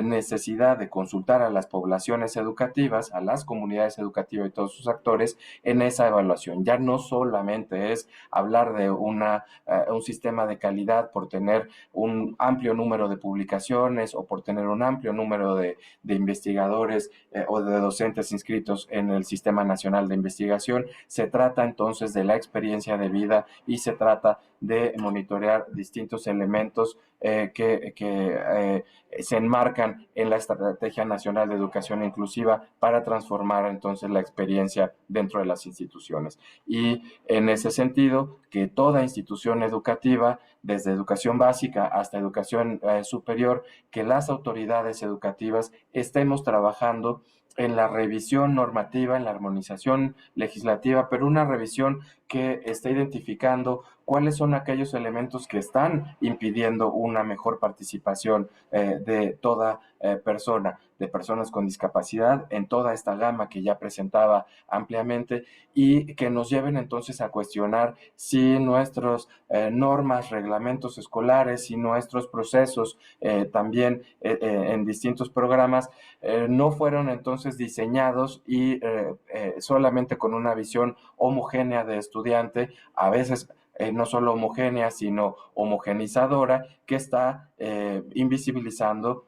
necesidad de consultar a las poblaciones educativas, a las comunidades educativas y todos sus actores en esa evaluación. Ya no solamente es hablar de un sistema de calidad por tener un amplio número de publicaciones o por tener un amplio número de investigadores o de docentes inscritos en el Sistema Nacional de Investigación. Se trata entonces de la experiencia de vida y se trata de monitorear distintos elementos que se enmarcan en la Estrategia Nacional de Educación Inclusiva para transformar entonces la experiencia dentro de las instituciones. Y en ese sentido, que toda institución educativa, desde educación básica hasta educación superior, que las autoridades educativas estemos trabajando en la revisión normativa, en la armonización legislativa, pero una revisión que está identificando cuáles son aquellos elementos que están impidiendo una mejor participación de toda persona, de personas con discapacidad, en toda esta gama que ya presentaba ampliamente, y que nos lleven entonces a cuestionar si nuestros normas, reglamentos escolares, si nuestros procesos también en distintos programas no fueron entonces diseñados y solamente con una visión homogénea de estudiante, a veces no solo homogénea, sino homogenizadora, que está invisibilizando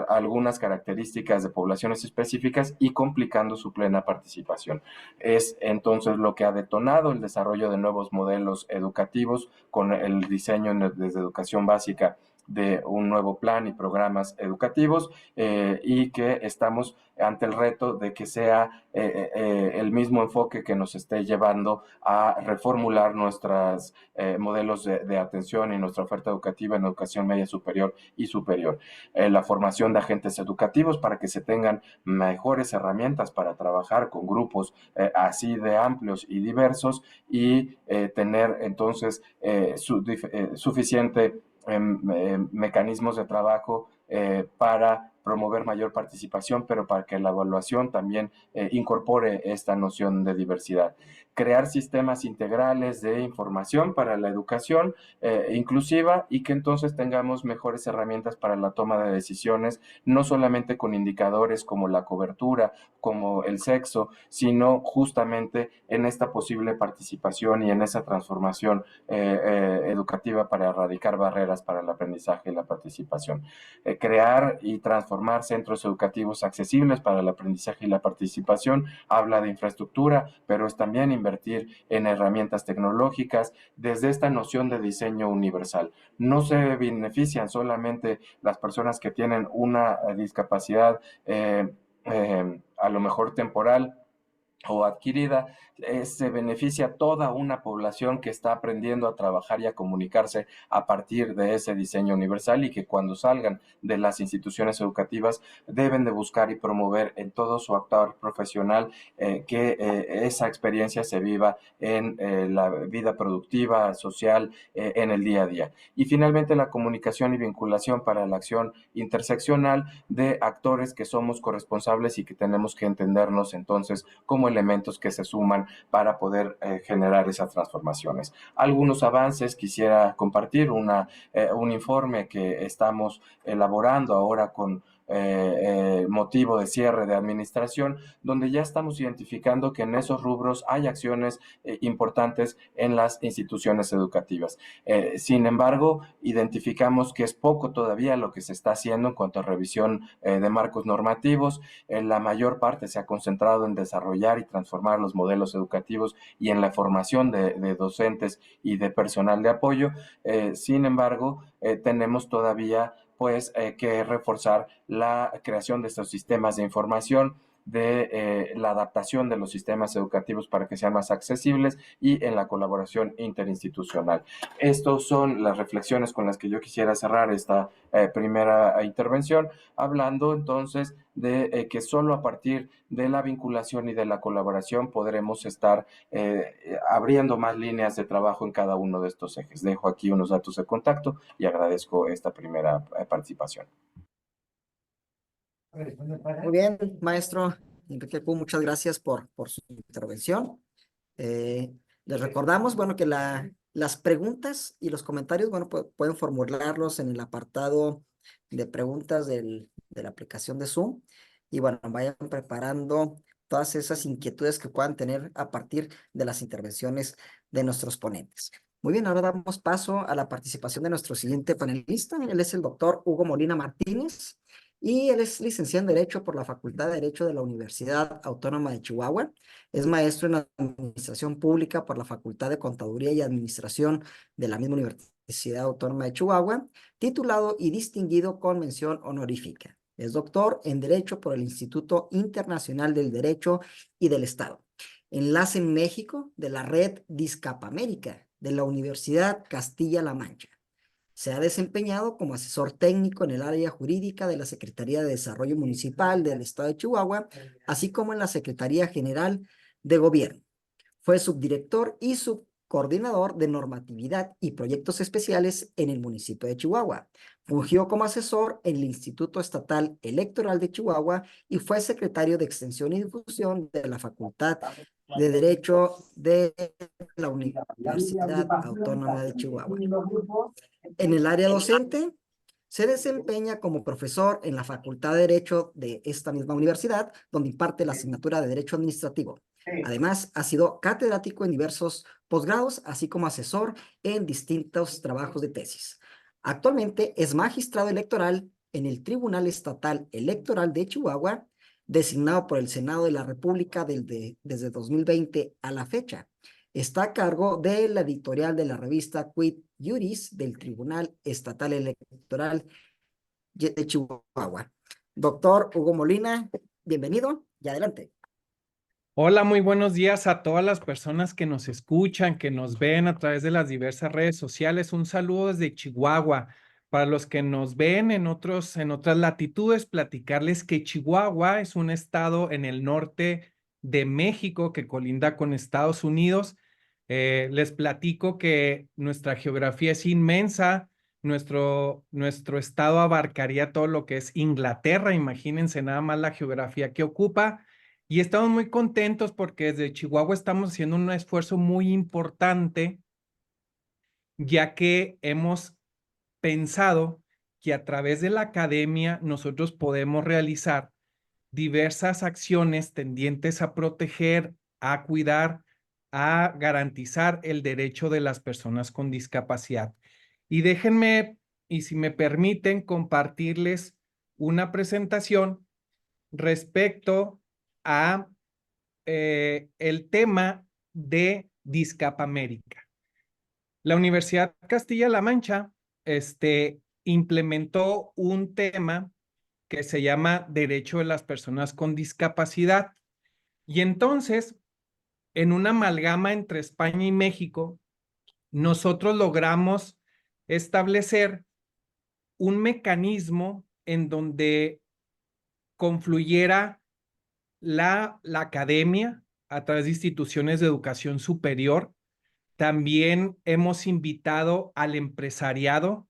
algunas características de poblaciones específicas y complicando su plena participación. Es entonces lo que ha detonado el desarrollo de nuevos modelos educativos con el diseño desde educación básica de un nuevo plan y programas educativos y que estamos ante el reto de que sea el mismo enfoque que nos esté llevando a reformular nuestros modelos de atención y nuestra oferta educativa en educación media superior y superior. La formación de agentes educativos para que se tengan mejores herramientas para trabajar con grupos así de amplios y diversos y tener entonces suficiente mecanismos de trabajo para promover mayor participación, pero para que la evaluación también incorpore esta noción de diversidad. Crear sistemas integrales de información para la educación inclusiva y que entonces tengamos mejores herramientas para la toma de decisiones, no solamente con indicadores como la cobertura, como el sexo, sino justamente en esta posible participación y en esa transformación educativa para erradicar barreras para el aprendizaje y la participación. Crear y transformar centros educativos accesibles para el aprendizaje y la participación habla de infraestructura, pero es también invertir en herramientas tecnológicas desde esta noción de diseño universal. No se benefician solamente las personas que tienen una discapacidad a lo mejor temporal o adquirida, se beneficia toda una población que está aprendiendo a trabajar y a comunicarse a partir de ese diseño universal y que cuando salgan de las instituciones educativas deben de buscar y promover en todo su actuar profesional que esa experiencia se viva en la vida productiva, social, en el día a día. Y finalmente la comunicación y vinculación para la acción interseccional de actores que somos corresponsables y que tenemos que entendernos entonces como elementos que se suman para poder generar esas transformaciones. Algunos avances quisiera compartir, un informe que estamos elaborando ahora con motivo de cierre de administración, donde ya estamos identificando que en esos rubros hay acciones importantes en las instituciones educativas. Sin embargo, identificamos que es poco todavía lo que se está haciendo en cuanto a revisión de marcos normativos. La mayor parte se ha concentrado en desarrollar y transformar los modelos educativos y en la formación de docentes y de personal de apoyo. Sin embargo, tenemos todavía que reforzar la creación de estos sistemas de información, de la adaptación de los sistemas educativos para que sean más accesibles y en la colaboración interinstitucional. Estas son las reflexiones con las que yo quisiera cerrar esta primera intervención, hablando entonces de que solo a partir de la vinculación y de la colaboración podremos estar abriendo más líneas de trabajo en cada uno de estos ejes. Dejo aquí unos datos de contacto y agradezco esta primera participación. Muy bien, maestro Enrique Q, muchas gracias por su intervención. Les recordamos, bueno, que las preguntas y los comentarios, bueno, pueden formularlos en el apartado de preguntas de la aplicación de Zoom. Y bueno, vayan preparando todas esas inquietudes que puedan tener a partir de las intervenciones de nuestros ponentes. Muy bien, ahora damos paso a la participación de nuestro siguiente panelista. Él es el doctor Hugo Molina Martínez y él es licenciado en Derecho por la Facultad de Derecho de la Universidad Autónoma de Chihuahua. Es maestro en Administración Pública por la Facultad de Contaduría y Administración de la misma Universidad Autónoma de Chihuahua, titulado y distinguido con mención honorífica. Es doctor en Derecho por el Instituto Internacional del Derecho y del Estado. Enlace en México de la Red Discapamérica de la Universidad Castilla-La Mancha. Se ha desempeñado como asesor técnico en el área jurídica de la Secretaría de Desarrollo Municipal del Estado de Chihuahua, así como en la Secretaría General de Gobierno. Fue subdirector y subcoordinador de normatividad y proyectos especiales en el municipio de Chihuahua. Fungió como asesor en el Instituto Estatal Electoral de Chihuahua y fue secretario de Extensión y Difusión de la Facultad de Derecho de la Universidad Autónoma de Chihuahua. En el área docente, se desempeña como profesor en la Facultad de Derecho de esta misma universidad, donde imparte la asignatura de Derecho Administrativo. Además, ha sido catedrático en diversos posgrados, así como asesor en distintos trabajos de tesis. Actualmente es magistrado electoral en el Tribunal Estatal Electoral de Chihuahua, designado por el Senado de la República desde 2020 a la fecha. Está a cargo de la editorial de la revista Quid Juris del Tribunal Estatal Electoral de Chihuahua. Doctor Hugo Molina, bienvenido y adelante. Hola, muy buenos días a todas las personas que nos escuchan, que nos ven a través de las diversas redes sociales. Un saludo desde Chihuahua. Para los que nos ven en otras latitudes, platicarles que Chihuahua es un estado en el norte de México que colinda con Estados Unidos. Les platico que nuestra geografía es inmensa. Nuestro estado abarcaría todo lo que es Inglaterra. Imagínense nada más la geografía que ocupa. Y estamos muy contentos porque desde Chihuahua estamos haciendo un esfuerzo muy importante, ya que hemos pensado que a través de la academia nosotros podemos realizar diversas acciones tendientes a proteger, a cuidar, a garantizar el derecho de las personas con discapacidad. Y déjenme, y si me permiten, compartirles una presentación respecto a el tema de Discapamérica. La Universidad Castilla-La Mancha implementó un tema que se llama Derecho de las Personas con Discapacidad. Y entonces, en una amalgama entre España y México, nosotros logramos establecer un mecanismo en donde confluyera la academia a través de instituciones de educación superior. También hemos invitado al empresariado,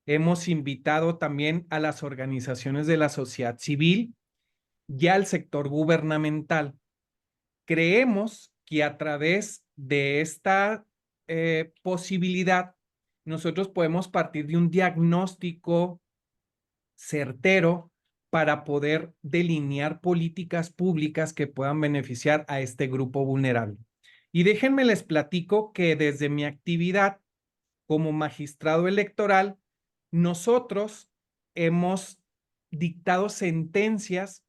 hemos invitado también a las organizaciones de la sociedad civil y al sector gubernamental. Creemos que a través de esta posibilidad, nosotros podemos partir de un diagnóstico certero para poder delinear políticas públicas que puedan beneficiar a este grupo vulnerable. Y déjenme les platico que desde mi actividad como magistrado electoral, nosotros hemos dictado sentencias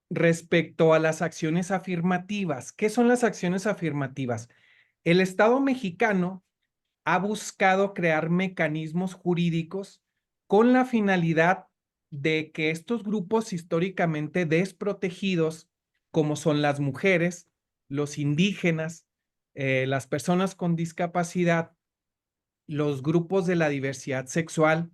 respecto a las acciones afirmativas. ¿Qué son las acciones afirmativas? El Estado mexicano ha buscado crear mecanismos jurídicos con la finalidad de que estos grupos históricamente desprotegidos, como son las mujeres, los indígenas, las personas con discapacidad, los grupos de la diversidad sexual,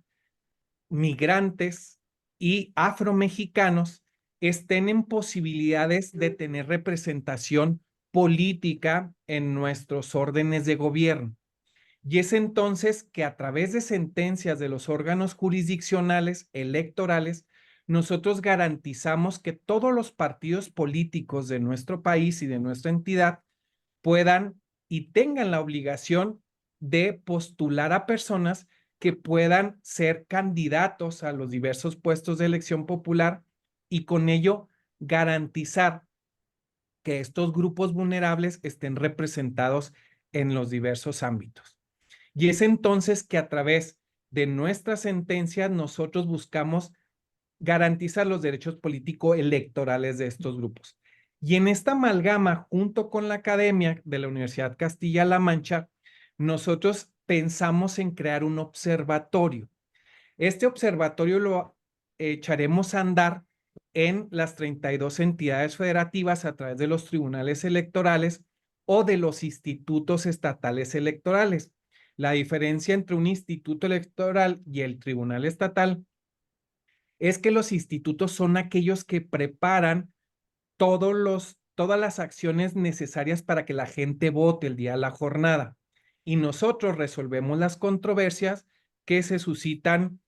migrantes y afromexicanos, estén en posibilidades de tener representación política en nuestros órdenes de gobierno. Y es entonces que a través de sentencias de los órganos jurisdiccionales electorales, nosotros garantizamos que todos los partidos políticos de nuestro país y de nuestra entidad puedan y tengan la obligación de postular a personas que puedan ser candidatos a los diversos puestos de elección popular y con ello garantizar que estos grupos vulnerables estén representados en los diversos ámbitos. Y es entonces que a través de nuestras sentencias nosotros buscamos garantizar los derechos político-electorales de estos grupos. Y en esta amalgama, junto con la academia de la Universidad Castilla-La Mancha, nosotros pensamos en crear un observatorio. Este observatorio lo echaremos a andar en las 32 entidades federativas a través de los tribunales electorales o de los institutos estatales electorales. La diferencia entre un instituto electoral y el tribunal estatal es que los institutos son aquellos que preparan todas las acciones necesarias para que la gente vote el día de la jornada. Y nosotros resolvemos las controversias que se suscitan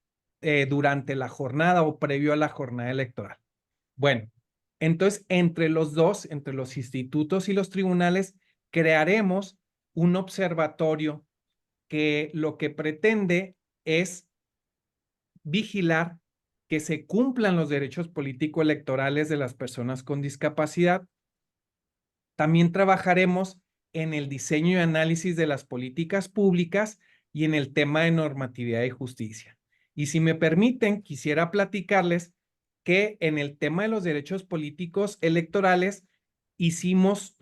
durante la jornada o previo a la jornada electoral. Bueno, entonces entre los dos, entre los institutos y los tribunales, crearemos un observatorio que lo que pretende es vigilar que se cumplan los derechos político-electorales de las personas con discapacidad. También trabajaremos en el diseño y análisis de las políticas públicas y en el tema de normatividad y justicia. Y si me permiten, quisiera platicarles que en el tema de los derechos políticos electorales hicimos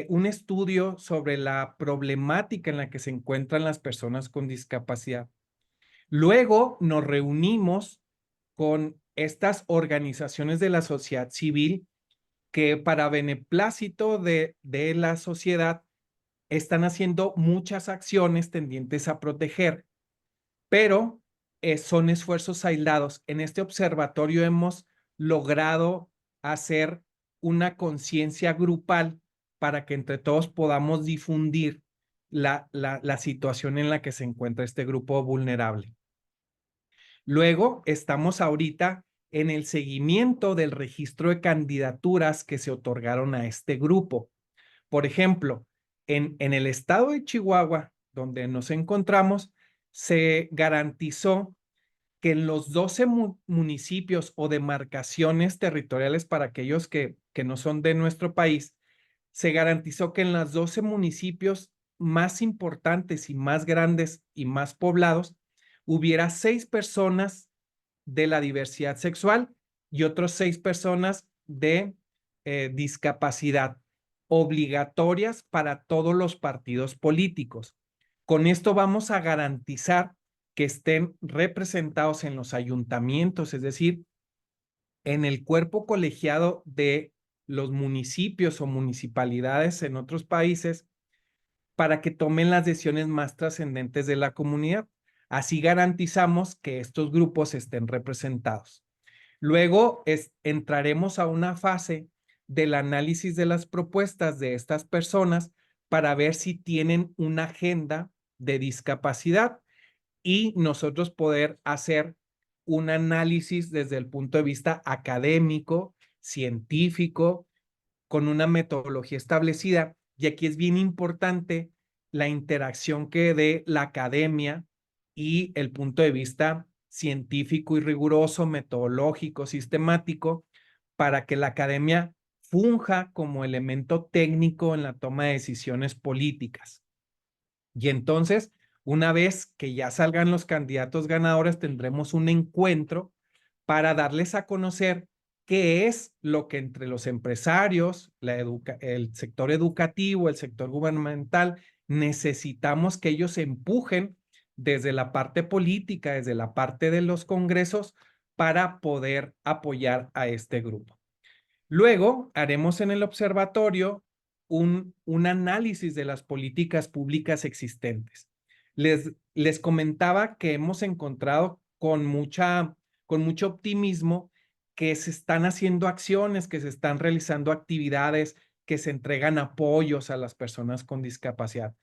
un estudio sobre la problemática en la que se encuentran las personas con discapacidad. Luego nos reunimos con estas organizaciones de la sociedad civil que para beneplácito de la sociedad están haciendo muchas acciones tendientes a proteger, pero son esfuerzos aislados. En este observatorio hemos logrado hacer una conciencia grupal para que entre todos podamos difundir la situación en la que se encuentra este grupo vulnerable. Luego, estamos ahorita en el seguimiento del registro de candidaturas que se otorgaron a este grupo. Por ejemplo, en el estado de Chihuahua, donde nos encontramos, se garantizó que en los 12 municipios o demarcaciones territoriales para aquellos que no son de nuestro país, se garantizó que en los 12 municipios más importantes y más grandes y más poblados, hubiera 6 personas de la diversidad sexual y otros 6 personas de discapacidad obligatorias para todos los partidos políticos. Con esto vamos a garantizar que estén representados en los ayuntamientos, es decir, en el cuerpo colegiado de los municipios o municipalidades en otros países para que tomen las decisiones más trascendentes de la comunidad. Así garantizamos que estos grupos estén representados. Luego entraremos a una fase del análisis de las propuestas de estas personas para ver si tienen una agenda de discapacidad y nosotros poder hacer un análisis desde el punto de vista académico, científico, con una metodología establecida. Y aquí es bien importante la interacción que dé la academia y el punto de vista científico y riguroso, metodológico, sistemático, para que la academia funja como elemento técnico en la toma de decisiones políticas. Y entonces, una vez que ya salgan los candidatos ganadores, tendremos un encuentro para darles a conocer qué es lo que entre los empresarios, el sector educativo, el sector gubernamental, necesitamos que ellos empujen desde la parte política, desde la parte de los congresos, para poder apoyar a este grupo. Luego haremos en el observatorio un análisis de las políticas públicas existentes. Les comentaba que hemos encontrado con mucho optimismo que se están haciendo acciones, que se están realizando actividades, que se entregan apoyos a las personas con discapacidad.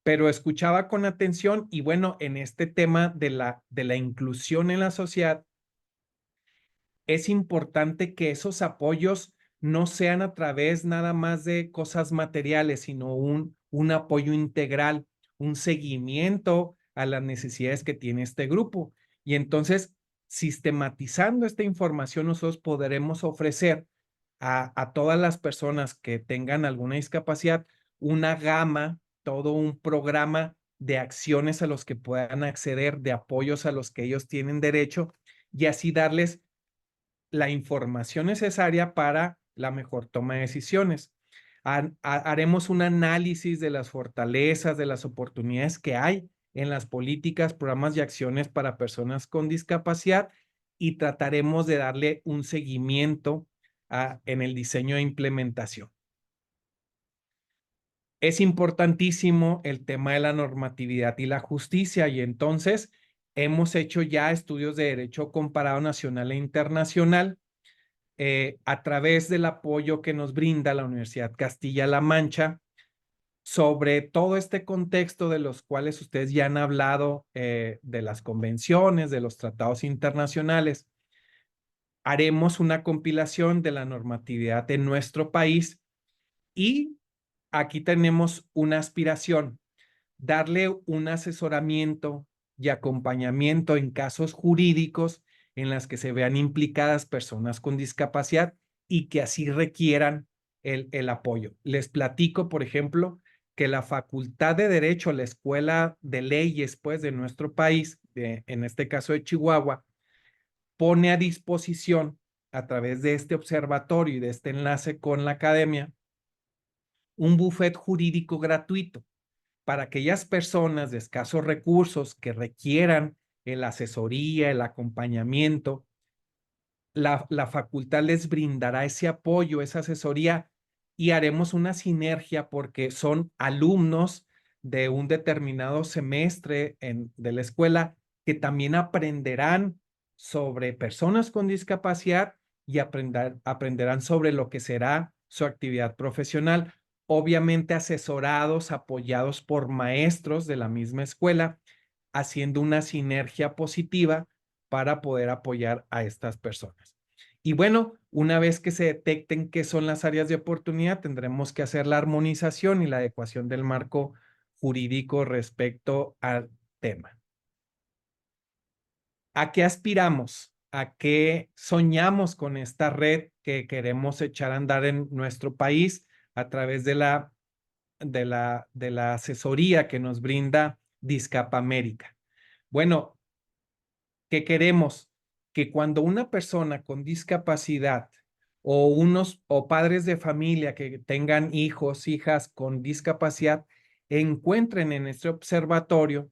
Pero escuchaba con atención y bueno, en este tema de la inclusión en la sociedad, es importante que esos apoyos no sean a través nada más de cosas materiales, sino un apoyo integral, un seguimiento a las necesidades que tiene este grupo. Y entonces, sistematizando esta información, nosotros podremos ofrecer a todas las personas que tengan alguna discapacidad una gama, todo un programa de acciones a los que puedan acceder, de apoyos a los que ellos tienen derecho, y así darles la información necesaria para la mejor toma de decisiones. Haremos un análisis de las fortalezas, de las oportunidades que hay en las políticas, programas y acciones para personas con discapacidad, y trataremos de darle un seguimiento en el diseño e implementación. Es importantísimo el tema de la normatividad y la justicia, y entonces hemos hecho ya estudios de derecho comparado nacional e internacional a través del apoyo que nos brinda la Universidad Castilla-La Mancha sobre todo este contexto de los cuales ustedes ya han hablado, de las convenciones, de los tratados internacionales. Haremos una compilación de la normatividad en nuestro país, y aquí tenemos una aspiración: darle un asesoramiento y acompañamiento en casos jurídicos en las que se vean implicadas personas con discapacidad y que así requieran el apoyo. Les platico, por ejemplo, que la Facultad de Derecho, la Escuela de Leyes, pues, de nuestro país, en este caso de Chihuahua, pone a disposición, a través de este observatorio y de este enlace con la academia, un bufet jurídico gratuito para aquellas personas de escasos recursos que requieran la asesoría, el acompañamiento. La facultad les brindará ese apoyo, esa asesoría, y haremos una sinergia porque son alumnos de un determinado semestre de la escuela que también aprenderán sobre personas con discapacidad y aprenderán sobre lo que será su actividad profesional, obviamente asesorados, apoyados por maestros de la misma escuela, haciendo una sinergia positiva para poder apoyar a estas personas. Y bueno, una vez que se detecten qué son las áreas de oportunidad, tendremos que hacer la armonización y la adecuación del marco jurídico respecto al tema. ¿A qué aspiramos? ¿A qué soñamos con esta red que queremos echar a andar en nuestro país a través de la asesoría que nos brinda Discapamérica? Bueno, ¿qué queremos? Que cuando una persona con discapacidad o padres de familia que tengan hijos, hijas con discapacidad, encuentren en este observatorio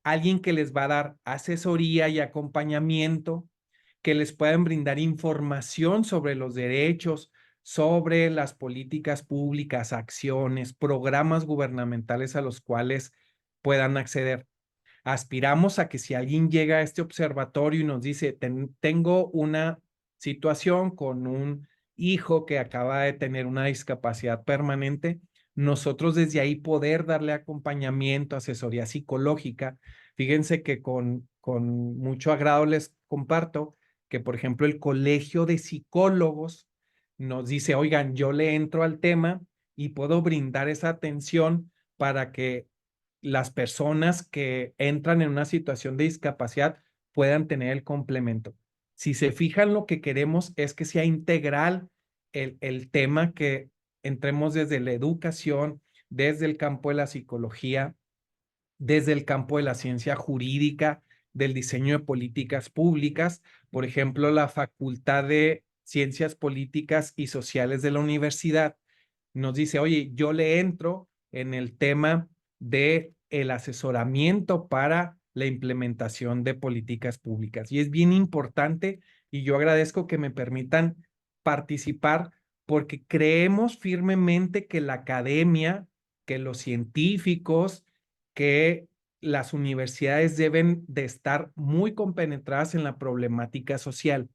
alguien que les va a dar asesoría y acompañamiento, que les puedan brindar información sobre los derechos, sobre las políticas públicas, acciones, programas gubernamentales a los cuales puedan acceder. Aspiramos a que si alguien llega a este observatorio y nos dice, tengo una situación con un hijo que acaba de tener una discapacidad permanente, nosotros desde ahí poder darle acompañamiento, asesoría psicológica. Fíjense que con mucho agrado les comparto que, por ejemplo, el Colegio de Psicólogos nos dice, oigan, yo le entro al tema y puedo brindar esa atención para que las personas que entran en una situación de discapacidad puedan tener el complemento. Si se fijan, lo que queremos es que sea integral el tema, que entremos desde la educación, desde el campo de la psicología, desde el campo de la ciencia jurídica, del diseño de políticas públicas. Por ejemplo, la Facultad de Ciencias Políticas y Sociales de la universidad nos dice, oye, yo le entro en el tema de el asesoramiento para la implementación de políticas públicas. Y es bien importante, y yo agradezco que me permitan participar, porque creemos firmemente que la academia, que los científicos, que las universidades deben de estar muy compenetradas en la problemática social.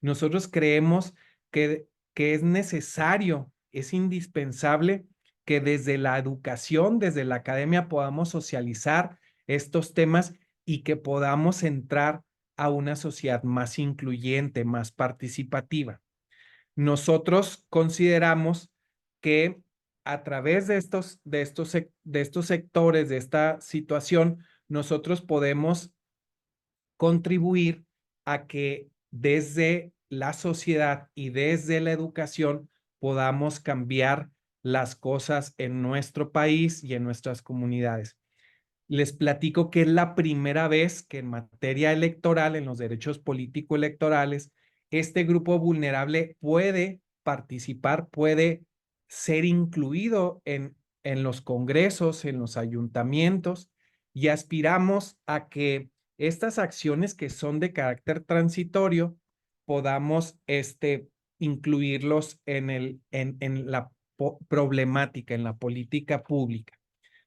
Nosotros creemos que es necesario, es indispensable que desde la educación, desde la academia, podamos socializar estos temas y que podamos entrar a una sociedad más incluyente, más participativa. nosotros consideramos que a través de estos sectores, de esta situación, nosotros podemos contribuir a que desde la sociedad y desde la educación podamos cambiar las cosas en nuestro país y en nuestras comunidades. Les platico que es la primera vez que en materia electoral, en los derechos político-electorales, este grupo vulnerable puede participar, puede ser incluido en los congresos, en los ayuntamientos, y aspiramos a que estas acciones que son de carácter transitorio podamos incluirlos en la problemática, en la política pública.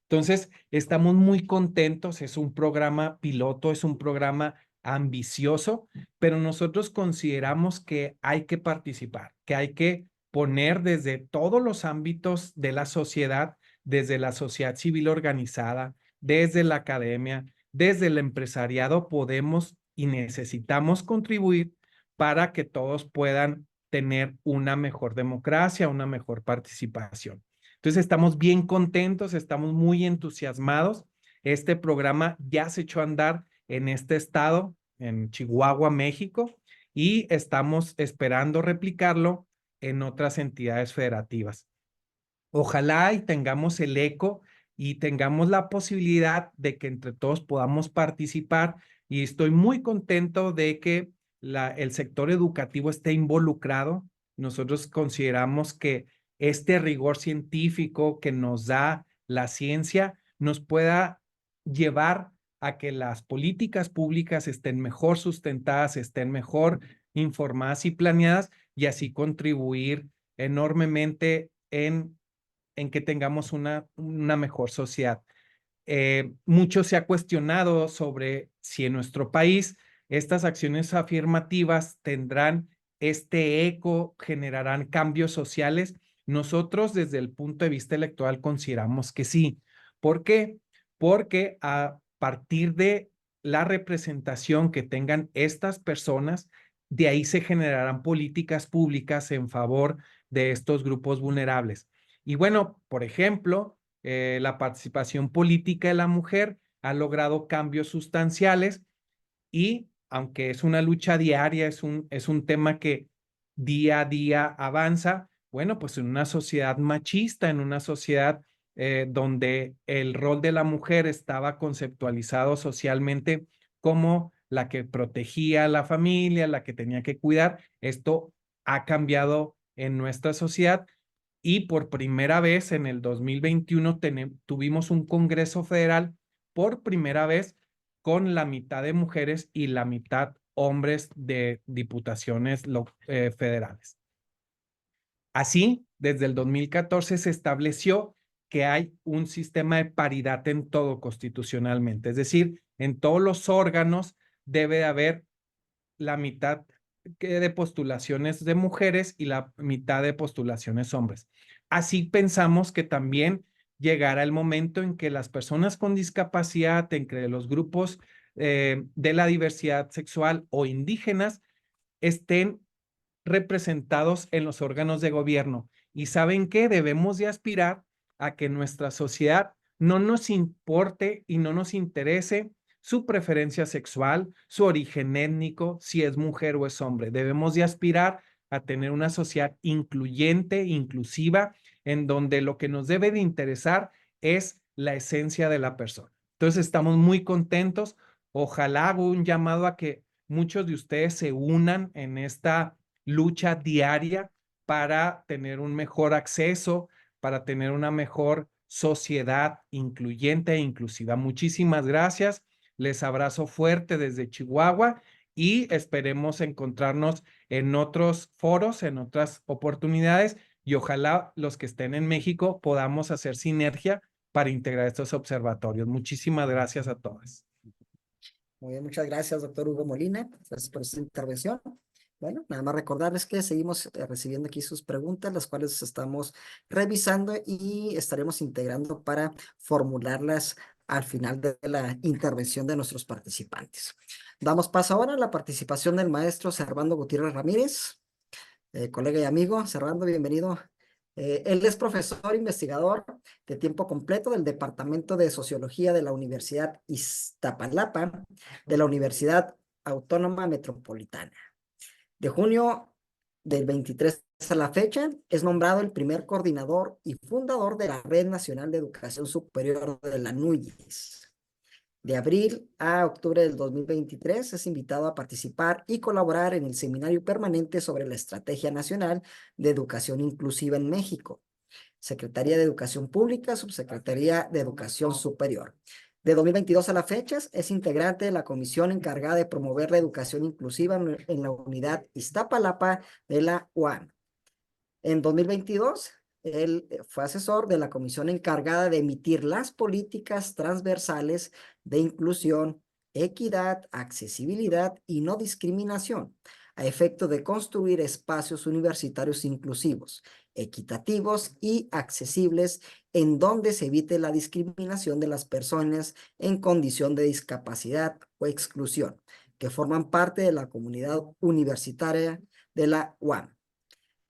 Entonces, estamos muy contentos, es un programa piloto, es un programa ambicioso, pero nosotros consideramos que hay que participar, que hay que poner desde todos los ámbitos de la sociedad, desde la sociedad civil organizada, desde la academia, desde el empresariado, podemos y necesitamos contribuir para que todos puedan tener una mejor democracia, una mejor participación. Entonces estamos bien contentos, estamos muy entusiasmados. Este programa ya se echó a andar en este estado, en Chihuahua, México, y estamos esperando replicarlo en otras entidades federativas. Ojalá y tengamos el eco y tengamos la posibilidad de que entre todos podamos participar, y estoy muy contento de que el sector educativo esté involucrado. Nosotros consideramos que este rigor científico que nos da la ciencia nos pueda llevar a que las políticas públicas estén mejor sustentadas, estén mejor informadas y planeadas, y así contribuir enormemente en que tengamos una mejor sociedad. Mucho se ha cuestionado sobre si en nuestro país estas acciones afirmativas tendrán este eco, generarán cambios sociales. Nosotros desde el punto de vista electoral consideramos que sí. ¿Por qué? Porque a partir de la representación que tengan estas personas, de ahí se generarán políticas públicas en favor de estos grupos vulnerables. Y bueno, por ejemplo, la participación política de la mujer ha logrado cambios sustanciales, y aunque es una lucha diaria, es un tema que día a día avanza. Bueno, pues en una sociedad machista, en una sociedad donde el rol de la mujer estaba conceptualizado socialmente como la que protegía a la familia, la que tenía que cuidar, esto ha cambiado en nuestra sociedad. Y por primera vez en el 2021 tuvimos un Congreso Federal por primera vez con la mitad de mujeres y la mitad hombres de diputaciones federales. Así, desde el 2014 se estableció que hay un sistema de paridad en todo constitucionalmente, es decir, en todos los órganos debe de haber la mitad de postulaciones de mujeres y la mitad de postulaciones hombres. Así pensamos que también llegará el momento en que las personas con discapacidad, entre los grupos de la diversidad sexual o indígenas, estén representados en los órganos de gobierno. ¿Y saben qué? Debemos de aspirar a que nuestra sociedad no nos importe y no nos interese su preferencia sexual, su origen étnico, si es mujer o es hombre. Debemos de aspirar a tener una sociedad incluyente, inclusiva, en donde lo que nos debe de interesar es la esencia de la persona. Entonces estamos muy contentos. Ojalá hago un llamado a que muchos de ustedes se unan en esta lucha diaria para tener un mejor acceso, para tener una mejor sociedad incluyente e inclusiva. Muchísimas gracias. Les abrazo fuerte desde Chihuahua y esperemos encontrarnos en otros foros, en otras oportunidades, y ojalá los que estén en México podamos hacer sinergia para integrar estos observatorios. Muchísimas gracias a todos. Muy bien, muchas gracias, doctor Hugo Molina, gracias por esta intervención. Bueno, nada más recordarles que seguimos recibiendo aquí sus preguntas, las cuales estamos revisando y estaremos integrando para formularlas al final de la intervención de nuestros participantes. Damos paso ahora a la participación del maestro Servando Gutiérrez Ramírez. colega y amigo, Servando, bienvenido. Él es profesor investigador de tiempo completo del Departamento de Sociología de la Universidad Iztapalapa, de la Universidad Autónoma Metropolitana. De junio del 23 a la fecha, es nombrado el primer coordinador y fundador de la Red Nacional de Educación Superior de la NUYES. De abril a octubre del 2023 es invitado a participar y colaborar en el Seminario Permanente sobre la Estrategia Nacional de Educación Inclusiva en México. Secretaría de Educación Pública, Subsecretaría de Educación Superior. De 2022 a la fecha es integrante de la comisión encargada de promover la educación inclusiva en la unidad Iztapalapa de la UAM. En 2022, él fue asesor de la comisión encargada de emitir las políticas transversales de inclusión, equidad, accesibilidad y no discriminación, a efecto de construir espacios universitarios inclusivos, equitativos y accesibles en donde se evite la discriminación de las personas en condición de discapacidad o exclusión, que forman parte de la comunidad universitaria de la UAM.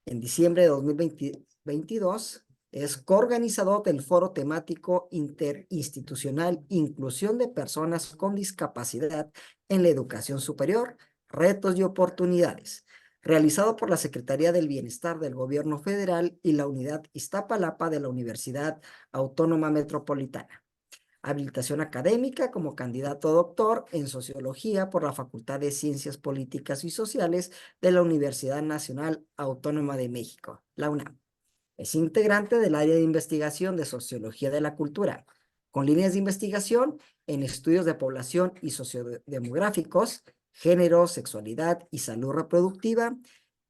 En diciembre de 2022 es coorganizador del Foro Temático Interinstitucional Inclusión de Personas con Discapacidad en la Educación Superior, Retos y Oportunidades, realizado por la Secretaría del Bienestar del Gobierno Federal y la Unidad Iztapalapa de la Universidad Autónoma Metropolitana. Habilitación académica como candidato a doctor en Sociología por la Facultad de Ciencias Políticas y Sociales de la Universidad Nacional Autónoma de México, la UNAM. Es integrante del área de investigación de Sociología de la Cultura, con líneas de investigación en estudios de población y sociodemográficos, género, sexualidad y salud reproductiva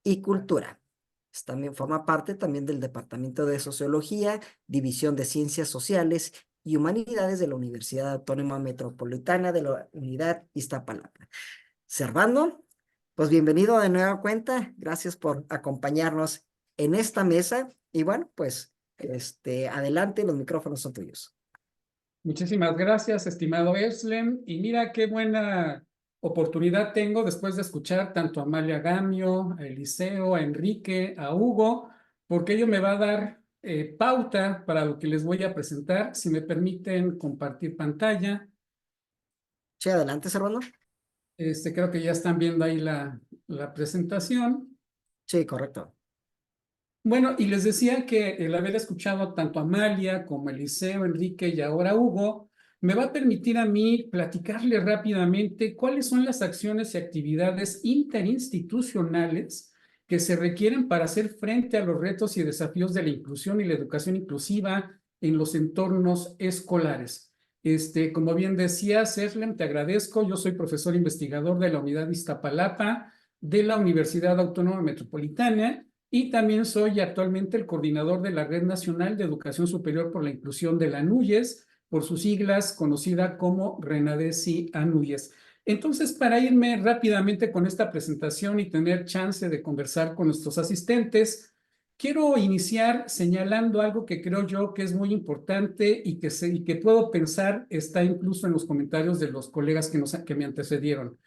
y cultura. También forma parte también del Departamento de Sociología, División de Ciencias Sociales y Humanidades de la Universidad Autónoma Metropolitana de la Unidad Iztapalapa. Servando, pues bienvenido de nueva cuenta. Gracias por acompañarnos en esta mesa. Y bueno, pues adelante, los micrófonos son tuyos. Muchísimas gracias, estimado Eslem. Y mira qué buena oportunidad tengo después de escuchar tanto a Amalia Gamio, a Eliseo, a Enrique, a Hugo, porque ello me va a dar pauta para lo que les voy a presentar. Si me permiten compartir pantalla. Sí, adelante, Servando. Creo que ya están viendo ahí la presentación. Sí, correcto. Bueno, y les decía que el haber escuchado tanto a Amalia como a Eliseo, Enrique y ahora a Hugo, me va a permitir a mí platicarles rápidamente cuáles son las acciones y actividades interinstitucionales que se requieren para hacer frente a los retos y desafíos de la inclusión y la educación inclusiva en los entornos escolares. Como bien decía, Eslem, te agradezco. Yo soy profesor investigador de la Unidad Iztapalapa de la Universidad Autónoma Metropolitana y también soy actualmente el coordinador de la Red Nacional de Educación Superior por la Inclusión de la NUYES, por sus siglas conocida como RENADESI ANUYES. Entonces, para irme rápidamente con esta presentación y tener chance de conversar con nuestros asistentes, quiero iniciar señalando algo que creo yo que es muy importante y que puedo pensar está incluso en los comentarios de los colegas que me antecedieron.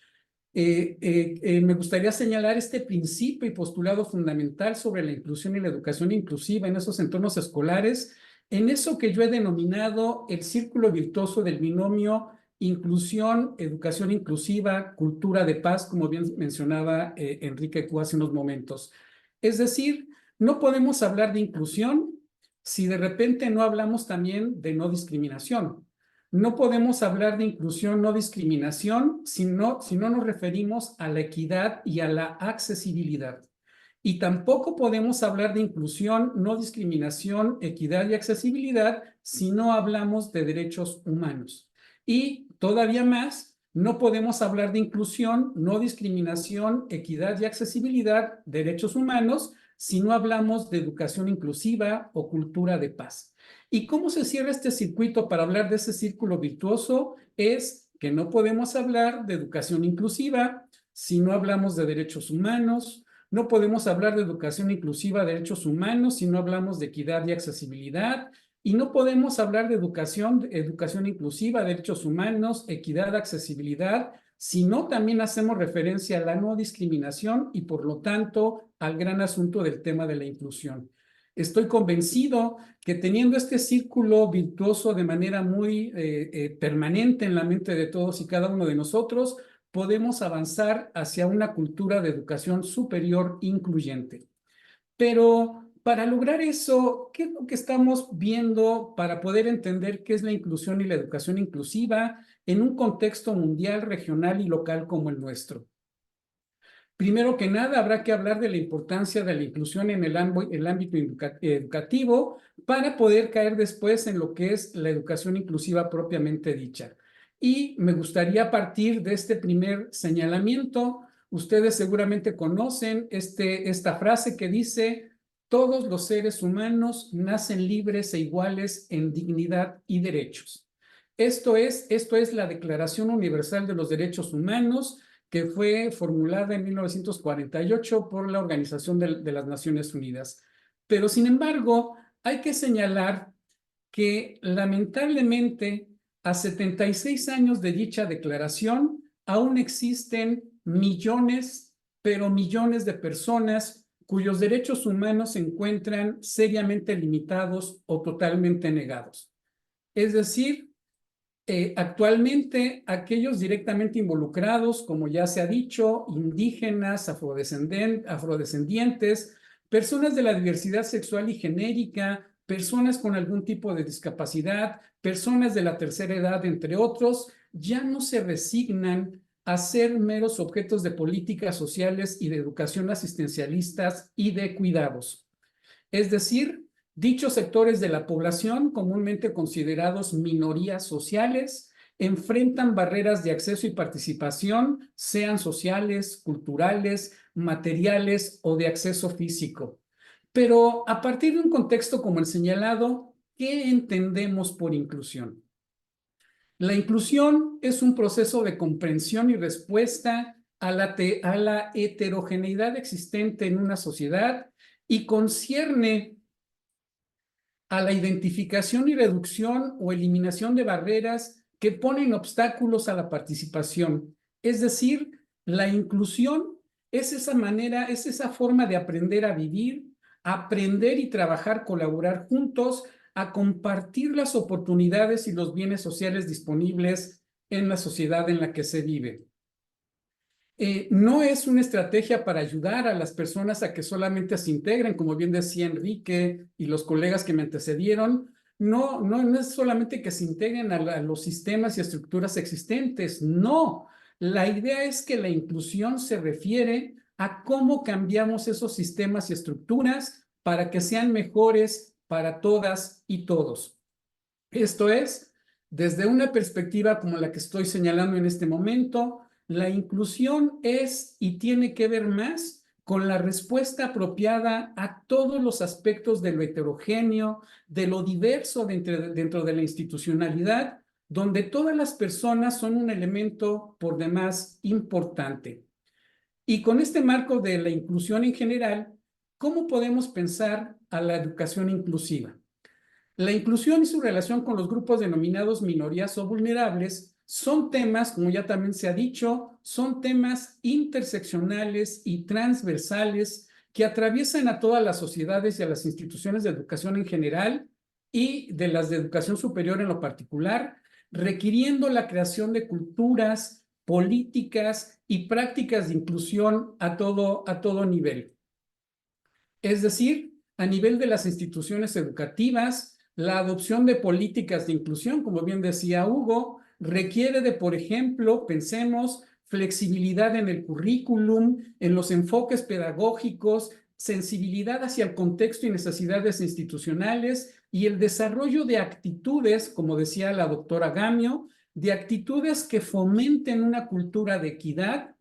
Me gustaría señalar este principio y postulado fundamental sobre la inclusión y la educación inclusiva en esos entornos escolares, en eso que yo he denominado el círculo virtuoso del binomio inclusión, educación inclusiva, cultura de paz, como bien mencionaba Enrique Q hace unos momentos. Es decir, no podemos hablar de inclusión si de repente no hablamos también de no discriminación. No podemos hablar de inclusión, no discriminación, si no nos referimos a la equidad y a la accesibilidad. Y tampoco podemos hablar de inclusión, no discriminación, equidad y accesibilidad si no hablamos de derechos humanos. Y todavía más, no podemos hablar de inclusión, no discriminación, equidad y accesibilidad, derechos humanos, si no hablamos de educación inclusiva o cultura de paz. ¿Y cómo se cierra este circuito para hablar de ese círculo virtuoso? Es que no podemos hablar de educación inclusiva si no hablamos de derechos humanos, no podemos hablar de educación inclusiva, derechos humanos, si no hablamos de equidad y accesibilidad, y no podemos hablar de educación inclusiva, derechos humanos, equidad, accesibilidad, si no también hacemos referencia a la no discriminación y por lo tanto al gran asunto del tema de la inclusión. Estoy convencido que teniendo este círculo virtuoso de manera muy permanente en la mente de todos y cada uno de nosotros, podemos avanzar hacia una cultura de educación superior incluyente. Pero para lograr eso, ¿qué es lo que estamos viendo para poder entender qué es la inclusión y la educación inclusiva en un contexto mundial, regional y local como el nuestro? Primero que nada, habrá que hablar de la importancia de la inclusión en el ámbito educativo para poder caer después en lo que es la educación inclusiva propiamente dicha. Y me gustaría partir de este primer señalamiento. Ustedes seguramente conocen esta frase que dice: todos los seres humanos nacen libres e iguales en dignidad y derechos. Esto es la Declaración Universal de los Derechos Humanos, que fue formulada en 1948 por la Organización de las Naciones Unidas. Pero, sin embargo, hay que señalar que, lamentablemente, a 76 años de dicha declaración, aún existen millones, pero millones de personas cuyos derechos humanos se encuentran seriamente limitados o totalmente negados. Es decir, actualmente, aquellos directamente involucrados, como ya se ha dicho, indígenas, afrodescendientes, personas de la diversidad sexual y genérica, personas con algún tipo de discapacidad, personas de la tercera edad, entre otros, ya no se resignan a ser meros objetos de políticas sociales y de educación asistencialistas y de cuidados. Es decir, dichos sectores de la población, comúnmente considerados minorías sociales, enfrentan barreras de acceso y participación, sean sociales, culturales, materiales o de acceso físico. Pero a partir de un contexto como el señalado, ¿qué entendemos por inclusión? La inclusión es un proceso de comprensión y respuesta a la heterogeneidad existente en una sociedad y concierne a la identificación y reducción o eliminación de barreras que ponen obstáculos a la participación. Es decir, la inclusión es esa manera, es esa forma de aprender a vivir, aprender y trabajar, colaborar juntos, a compartir las oportunidades y los bienes sociales disponibles en la sociedad en la que se vive. No es una estrategia para ayudar a las personas a que solamente se integren, como bien decía Enrique y los colegas que me antecedieron. No es solamente que se integren a los sistemas y estructuras existentes. No, la idea es que la inclusión se refiere a cómo cambiamos esos sistemas y estructuras para que sean mejores para todas y todos. Esto es, desde una perspectiva como la que estoy señalando en este momento, la inclusión es y tiene que ver más con la respuesta apropiada a todos los aspectos de lo heterogéneo, de lo diverso dentro de la institucionalidad, donde todas las personas son un elemento por demás importante. Y con este marco de la inclusión en general, ¿cómo podemos pensar a la educación inclusiva? La inclusión y su relación con los grupos denominados minorías o vulnerables son temas, como ya también se ha dicho, son temas interseccionales y transversales que atraviesan a todas las sociedades y a las instituciones de educación en general y de las de educación superior en lo particular, requiriendo la creación de culturas, políticas y prácticas de inclusión a todo nivel. Es decir, a nivel de las instituciones educativas, la adopción de políticas de inclusión, como bien decía Hugo, requiere de, por ejemplo, pensemos, flexibilidad en el currículum, en los enfoques pedagógicos, sensibilidad hacia el contexto y necesidades institucionales y el desarrollo de actitudes, como decía la doctora Gamio, de actitudes que fomenten una cultura de equidad,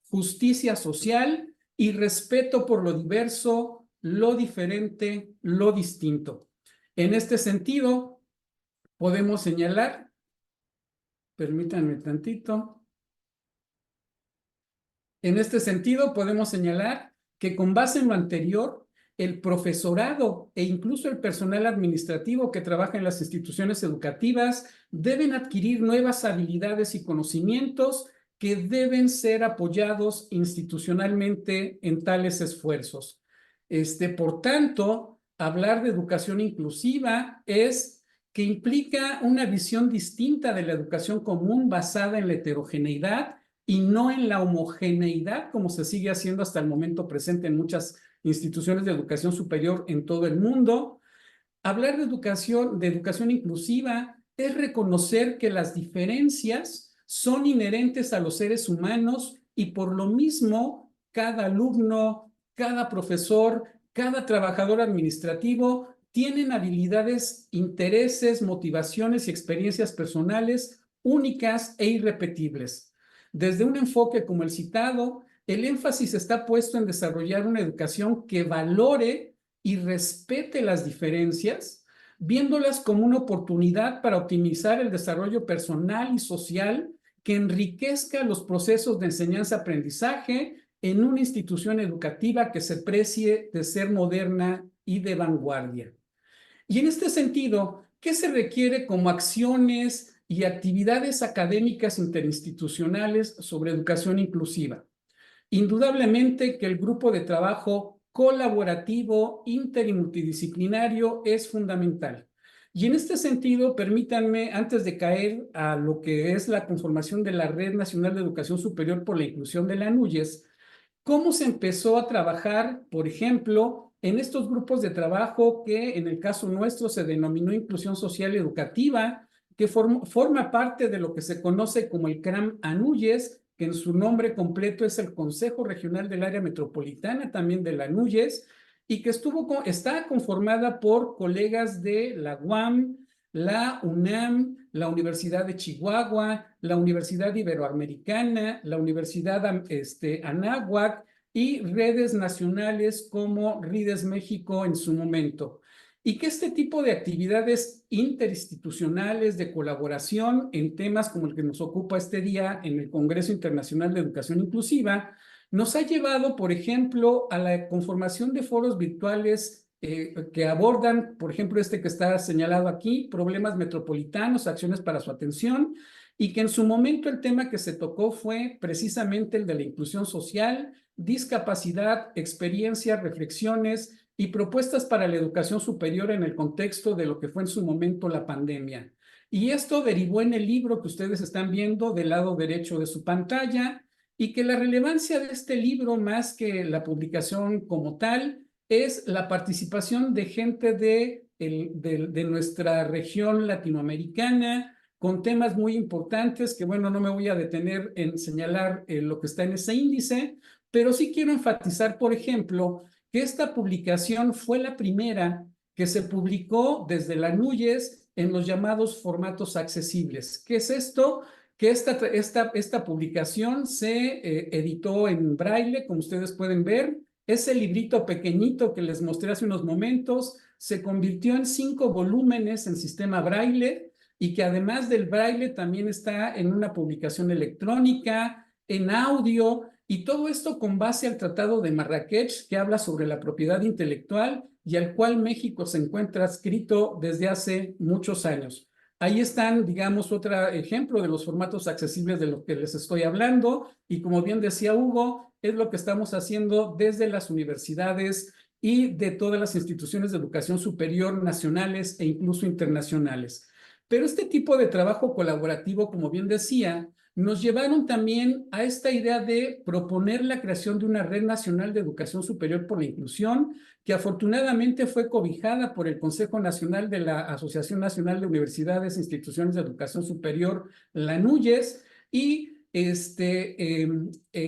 justicia social y respeto por lo diverso, lo diferente, lo distinto. En este sentido, podemos señalar, permítanme tantito, en este sentido podemos señalar que con base en lo anterior, el profesorado e incluso el personal administrativo que trabaja en las instituciones educativas deben adquirir nuevas habilidades y conocimientos que deben ser apoyados institucionalmente en tales esfuerzos. Por tanto, hablar de educación inclusiva es que implica una visión distinta de la educación común basada en la heterogeneidad y no en la homogeneidad, como se sigue haciendo hasta el momento presente en muchas instituciones de educación superior en todo el mundo. Hablar de educación inclusiva es reconocer que las diferencias son inherentes a los seres humanos y por lo mismo cada alumno, cada profesor, cada trabajador administrativo tienen habilidades, intereses, motivaciones y experiencias personales únicas e irrepetibles. Desde un enfoque como el citado, el énfasis está puesto en desarrollar una educación que valore y respete las diferencias, viéndolas como una oportunidad para optimizar el desarrollo personal y social que enriquezca los procesos de enseñanza-aprendizaje en una institución educativa que se precie de ser moderna y de vanguardia. Y en este sentido, ¿qué se requiere como acciones y actividades académicas interinstitucionales sobre educación inclusiva? Indudablemente que el grupo de trabajo colaborativo, inter y multidisciplinario es fundamental. Y en este sentido, permítanme, antes de caer a lo que es la conformación de la Red Nacional de Educación Superior por la Inclusión de la NUYES, cómo se empezó a trabajar, por ejemplo, en estos grupos de trabajo que en el caso nuestro se denominó Inclusión Social Educativa, que forma parte de lo que se conoce como el CRAM ANUYES, que en su nombre completo es el Consejo Regional del Área Metropolitana, también de la NUYES, y que está conformada por colegas de la UAM, la UNAM, la Universidad de Chihuahua, la Universidad Iberoamericana, la Universidad Anáhuac y redes nacionales como RIDES México en su momento. Y que este tipo de actividades interinstitucionales de colaboración en temas como el que nos ocupa este día en el Congreso Internacional de Educación Inclusiva nos ha llevado, por ejemplo, a la conformación de foros virtuales que abordan, por ejemplo, que está señalado aquí, problemas metropolitanos, acciones para su atención, y que en su momento el tema que se tocó fue precisamente el de la inclusión social, discapacidad, experiencias, reflexiones y propuestas para la educación superior en el contexto de lo que fue en su momento la pandemia. Y esto derivó en el libro que ustedes están viendo del lado derecho de su pantalla, y que la relevancia de este libro, más que la publicación como tal, es la participación de gente de nuestra región latinoamericana, con temas muy importantes que, bueno, no me voy a detener en señalar lo que está en ese índice, pero sí quiero enfatizar, por ejemplo, que esta publicación fue la primera que se publicó desde la NUYES en los llamados formatos accesibles. ¿Qué es esto? Que esta publicación se editó en braille, como ustedes pueden ver. Ese librito pequeñito que les mostré hace unos momentos se convirtió en 5 volúmenes en sistema braille, y que además del braille también está en una publicación electrónica, en audio, y todo esto con base al Tratado de Marrakech, que habla sobre la propiedad intelectual y al cual México se encuentra adscrito desde hace muchos años. Ahí están, digamos, otro ejemplo de los formatos accesibles de lo que les estoy hablando, y como bien decía Hugo, es lo que estamos haciendo desde las universidades y de todas las instituciones de educación superior nacionales e incluso internacionales. Pero este tipo de trabajo colaborativo, como bien decía, nos llevaron también a esta idea de proponer la creación de una Red Nacional de Educación Superior por la Inclusión, que afortunadamente fue cobijada por el Consejo Nacional de la Asociación Nacional de Universidades e Instituciones de Educación Superior, la NUYES, y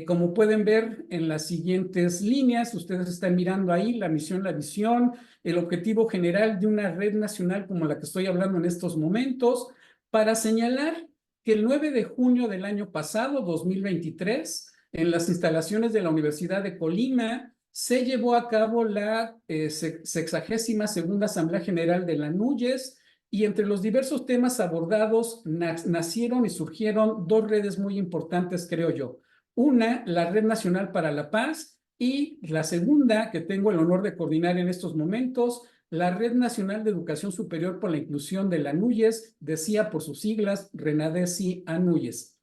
como pueden ver en las siguientes líneas, ustedes están mirando ahí la misión, la visión, el objetivo general de una red nacional como la que estoy hablando en estos momentos, para señalar que el 9 de junio del año pasado, 2023, en las instalaciones de la Universidad de Colima, se llevó a cabo la 62ª Asamblea General de la NUYES, y entre los diversos temas abordados nacieron y surgieron 2 redes muy importantes, creo yo. Una, la Red Nacional para la Paz, y la segunda, que tengo el honor de coordinar en estos momentos, la Red Nacional de Educación Superior por la Inclusión de la NUYES, decía por sus siglas RENADESI ANUYES.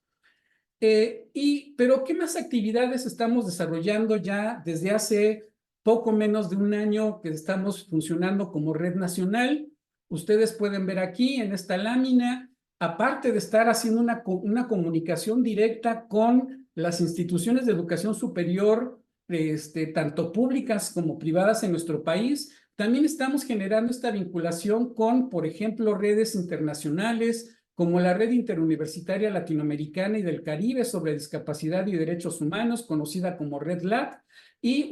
Pero ¿qué más actividades estamos desarrollando ya desde hace poco menos de un año que estamos funcionando como red nacional? Ustedes pueden ver aquí en esta lámina, aparte de estar haciendo una comunicación directa con las instituciones de educación superior, tanto públicas como privadas en nuestro país, también estamos generando esta vinculación con, por ejemplo, redes internacionales, como la Red Interuniversitaria Latinoamericana y del Caribe sobre Discapacidad y Derechos Humanos, conocida como Red LAT, y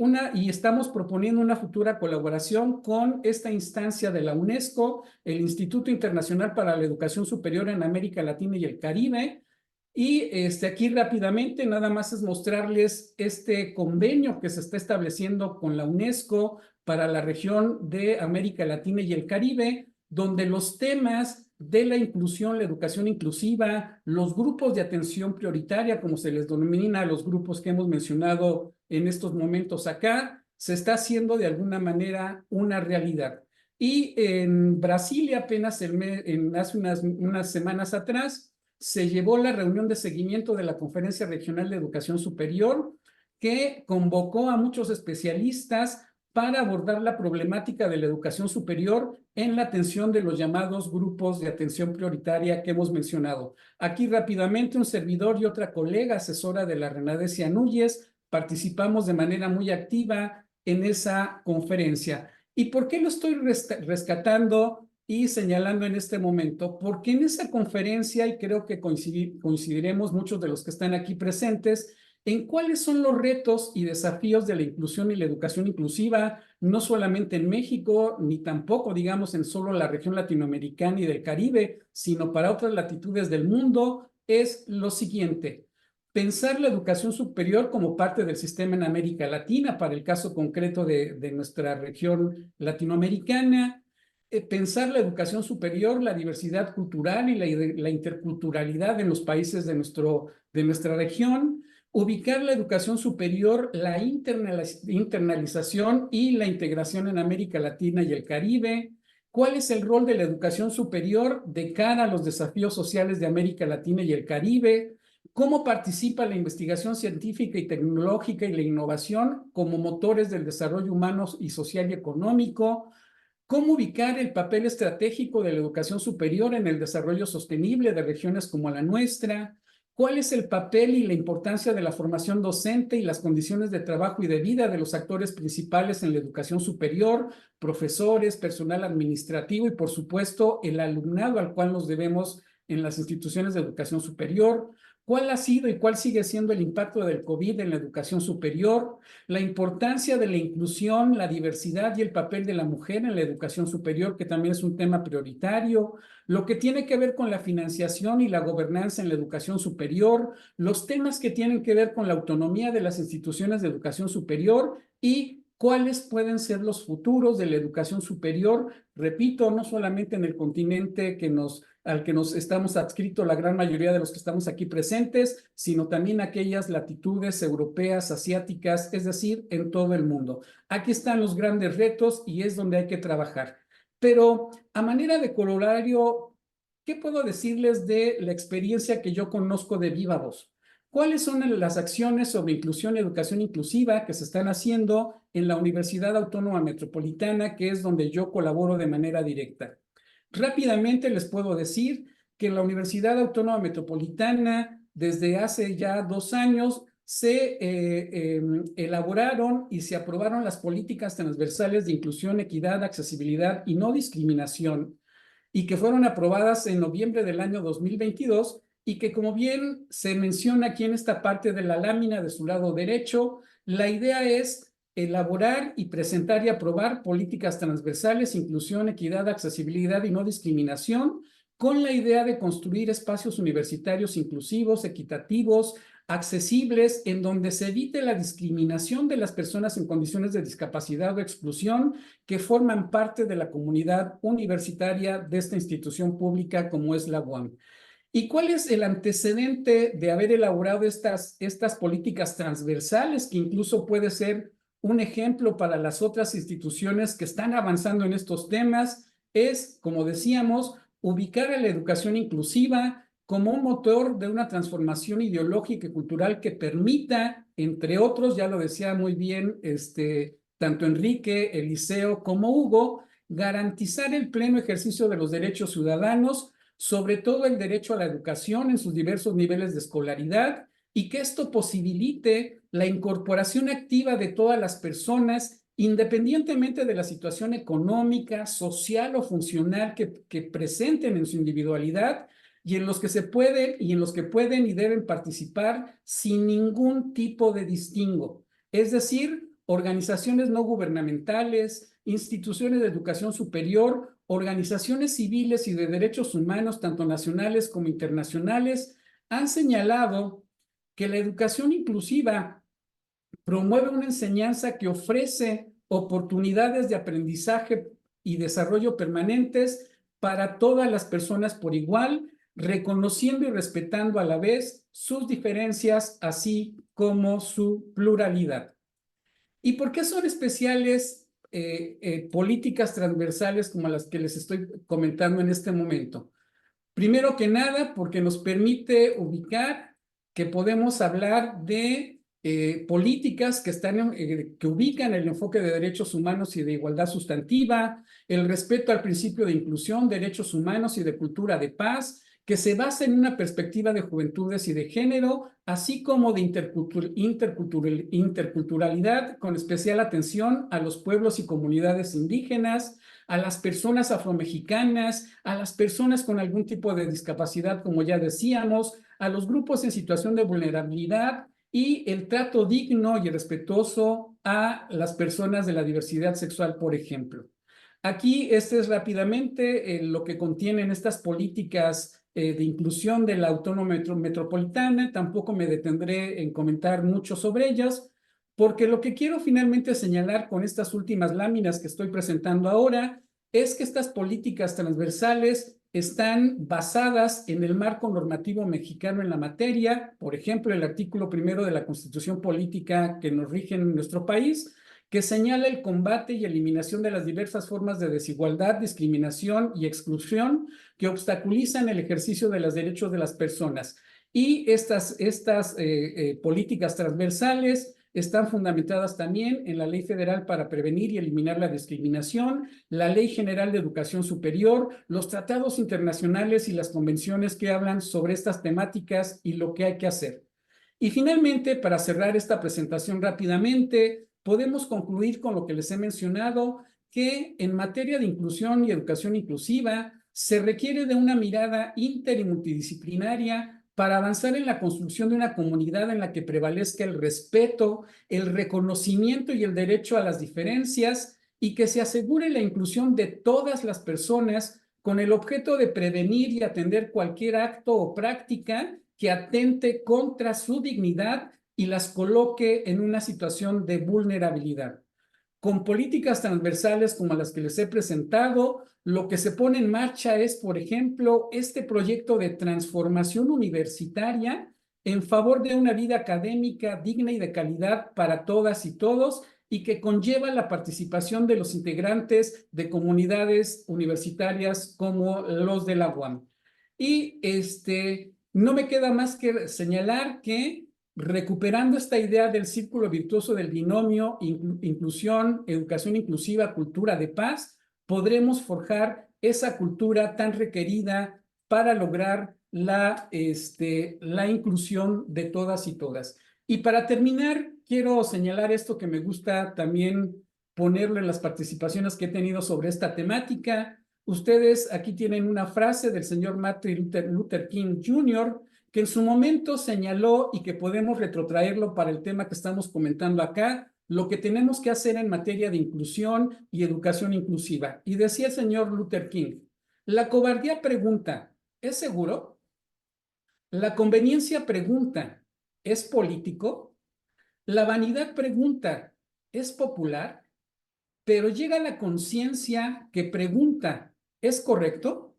estamos proponiendo una futura colaboración con esta instancia de la UNESCO, el Instituto Internacional para la Educación Superior en América Latina y el Caribe. Y aquí rápidamente nada más es mostrarles este convenio que se está estableciendo con la UNESCO para la región de América Latina y el Caribe, donde los temas de la inclusión, la educación inclusiva, los grupos de atención prioritaria, como se les denomina a los grupos que hemos mencionado en estos momentos acá, se está haciendo de alguna manera una realidad. Y en Brasilia, apenas hace unas semanas atrás, se llevó la reunión de seguimiento de la Conferencia Regional de Educación Superior, que convocó a muchos especialistas para abordar la problemática de la educación superior en la atención de los llamados grupos de atención prioritaria que hemos mencionado. Aquí rápidamente un servidor y otra colega asesora de la Renadesia Núñez participamos de manera muy activa en esa conferencia. ¿Y por qué lo estoy rescatando y señalando en este momento? Porque en esa conferencia, y creo que coincidiremos muchos de los que están aquí presentes, en cuáles son los retos y desafíos de la inclusión y la educación inclusiva, no solamente en México, ni tampoco, digamos, en solo la región latinoamericana y del Caribe, sino para otras latitudes del mundo, es lo siguiente: pensar la educación superior como parte del sistema en América Latina, para el caso concreto de nuestra región latinoamericana, pensar la educación superior, la diversidad cultural y la interculturalidad en los países de nuestra región, ubicar la educación superior, la internalización y la integración en América Latina y el Caribe. ¿Cuál es el rol de la educación superior de cara a los desafíos sociales de América Latina y el Caribe? ¿Cómo participa la investigación científica y tecnológica y la innovación como motores del desarrollo humano y social y económico? ¿Cómo ubicar el papel estratégico de la educación superior en el desarrollo sostenible de regiones como la nuestra? ¿Cuál es el papel y la importancia de la formación docente y las condiciones de trabajo y de vida de los actores principales en la educación superior, profesores, personal administrativo y, por supuesto, el alumnado al cual nos debemos en las instituciones de educación superior? ¿Cuál ha sido y cuál sigue siendo el impacto del COVID en la educación superior? La importancia de la inclusión, la diversidad y el papel de la mujer en la educación superior, que también es un tema prioritario, lo que tiene que ver con la financiación y la gobernanza en la educación superior, los temas que tienen que ver con la autonomía de las instituciones de educación superior y cuáles pueden ser los futuros de la educación superior, repito, no solamente en el continente al que nos estamos adscritos la gran mayoría de los que estamos aquí presentes, sino también aquellas latitudes europeas, asiáticas, es decir, en todo el mundo. Aquí están los grandes retos y es donde hay que trabajar. Pero a manera de corolario, ¿qué puedo decirles de la experiencia que yo conozco de viva voz? ¿Cuáles son las acciones sobre inclusión y educación inclusiva que se están haciendo en la Universidad Autónoma Metropolitana, que es donde yo colaboro de manera directa? Rápidamente les puedo decir que en la Universidad Autónoma Metropolitana, desde hace ya 2 años, se elaboraron y se aprobaron las políticas transversales de inclusión, equidad, accesibilidad y no discriminación, y que fueron aprobadas en noviembre del año 2022, y que, como bien se menciona aquí en esta parte de la lámina de su lado derecho, la idea es elaborar y presentar y aprobar políticas transversales, inclusión, equidad, accesibilidad y no discriminación, con la idea de construir espacios universitarios inclusivos, equitativos, accesibles, en donde se evite la discriminación de las personas en condiciones de discapacidad o exclusión que forman parte de la comunidad universitaria de esta institución pública como es la UAM. ¿Y cuál es el antecedente de haber elaborado estas políticas transversales, que incluso puede ser un ejemplo para las otras instituciones que están avanzando en estos temas? Es, como decíamos, ubicar a la educación inclusiva como un motor de una transformación ideológica y cultural que permita, entre otros, ya lo decía muy bien tanto Enrique, Eliseo como Hugo, garantizar el pleno ejercicio de los derechos ciudadanos, sobre todo el derecho a la educación en sus diversos niveles de escolaridad, y que esto posibilite la incorporación activa de todas las personas, independientemente de la situación económica, social o funcional que presenten en su individualidad, y en los que pueden y deben participar sin ningún tipo de distingo. Es decir, organizaciones no gubernamentales, instituciones de educación superior, organizaciones civiles y de derechos humanos, tanto nacionales como internacionales, han señalado que la educación inclusiva promueve una enseñanza que ofrece oportunidades de aprendizaje y desarrollo permanentes para todas las personas por igual, reconociendo y respetando a la vez sus diferencias, así como su pluralidad. ¿Y por qué son especiales políticas transversales como las que les estoy comentando en este momento? Primero que nada, porque nos permite ubicar que podemos hablar de políticas que ubican el enfoque de derechos humanos y de igualdad sustantiva, el respeto al principio de inclusión, derechos humanos y de cultura de paz, que se basa en una perspectiva de juventudes y de género, así como de interculturalidad, con especial atención a los pueblos y comunidades indígenas, a las personas afromexicanas, a las personas con algún tipo de discapacidad, como ya decíamos, a los grupos en situación de vulnerabilidad y el trato digno y respetuoso a las personas de la diversidad sexual, por ejemplo. Aquí este es rápidamente lo que contienen estas políticas de inclusión de la Autónoma Metropolitana. Tampoco me detendré en comentar mucho sobre ellas, porque lo que quiero finalmente señalar con estas últimas láminas que estoy presentando ahora es que estas políticas transversales están basadas en el marco normativo mexicano en la materia, por ejemplo, el artículo 1 de la Constitución Política que nos rige en nuestro país, que señala el combate y eliminación de las diversas formas de desigualdad, discriminación y exclusión que obstaculizan el ejercicio de los derechos de las personas. Y estas políticas transversales están fundamentadas también en la Ley Federal para prevenir y eliminar la discriminación, la Ley General de Educación Superior, los tratados internacionales y las convenciones que hablan sobre estas temáticas y lo que hay que hacer. Y finalmente, para cerrar esta presentación rápidamente, podemos concluir con lo que les he mencionado, que en materia de inclusión y educación inclusiva se requiere de una mirada inter y multidisciplinaria para avanzar en la construcción de una comunidad en la que prevalezca el respeto, el reconocimiento y el derecho a las diferencias, y que se asegure la inclusión de todas las personas con el objeto de prevenir y atender cualquier acto o práctica que atente contra su dignidad y las coloque en una situación de vulnerabilidad. Con políticas transversales como las que les he presentado, lo que se pone en marcha es, por ejemplo, este proyecto de transformación universitaria en favor de una vida académica digna y de calidad para todas y todos, y que conlleva la participación de los integrantes de comunidades universitarias como los de la UAM. Y no me queda más que señalar que recuperando esta idea del círculo virtuoso del binomio, inclusión, educación inclusiva, cultura de paz, podremos forjar esa cultura tan requerida para lograr la inclusión de todas y todas. Y para terminar, quiero señalar esto que me gusta también ponerlo en las participaciones que he tenido sobre esta temática. Ustedes aquí tienen una frase del señor Martin Luther King Jr., que en su momento señaló y que podemos retrotraerlo para el tema que estamos comentando acá, lo que tenemos que hacer en materia de inclusión y educación inclusiva. Y decía el señor Luther King, la cobardía pregunta, ¿es seguro? La conveniencia pregunta, ¿es político? La vanidad pregunta, ¿es popular? Pero llega la conciencia que pregunta, ¿es correcto?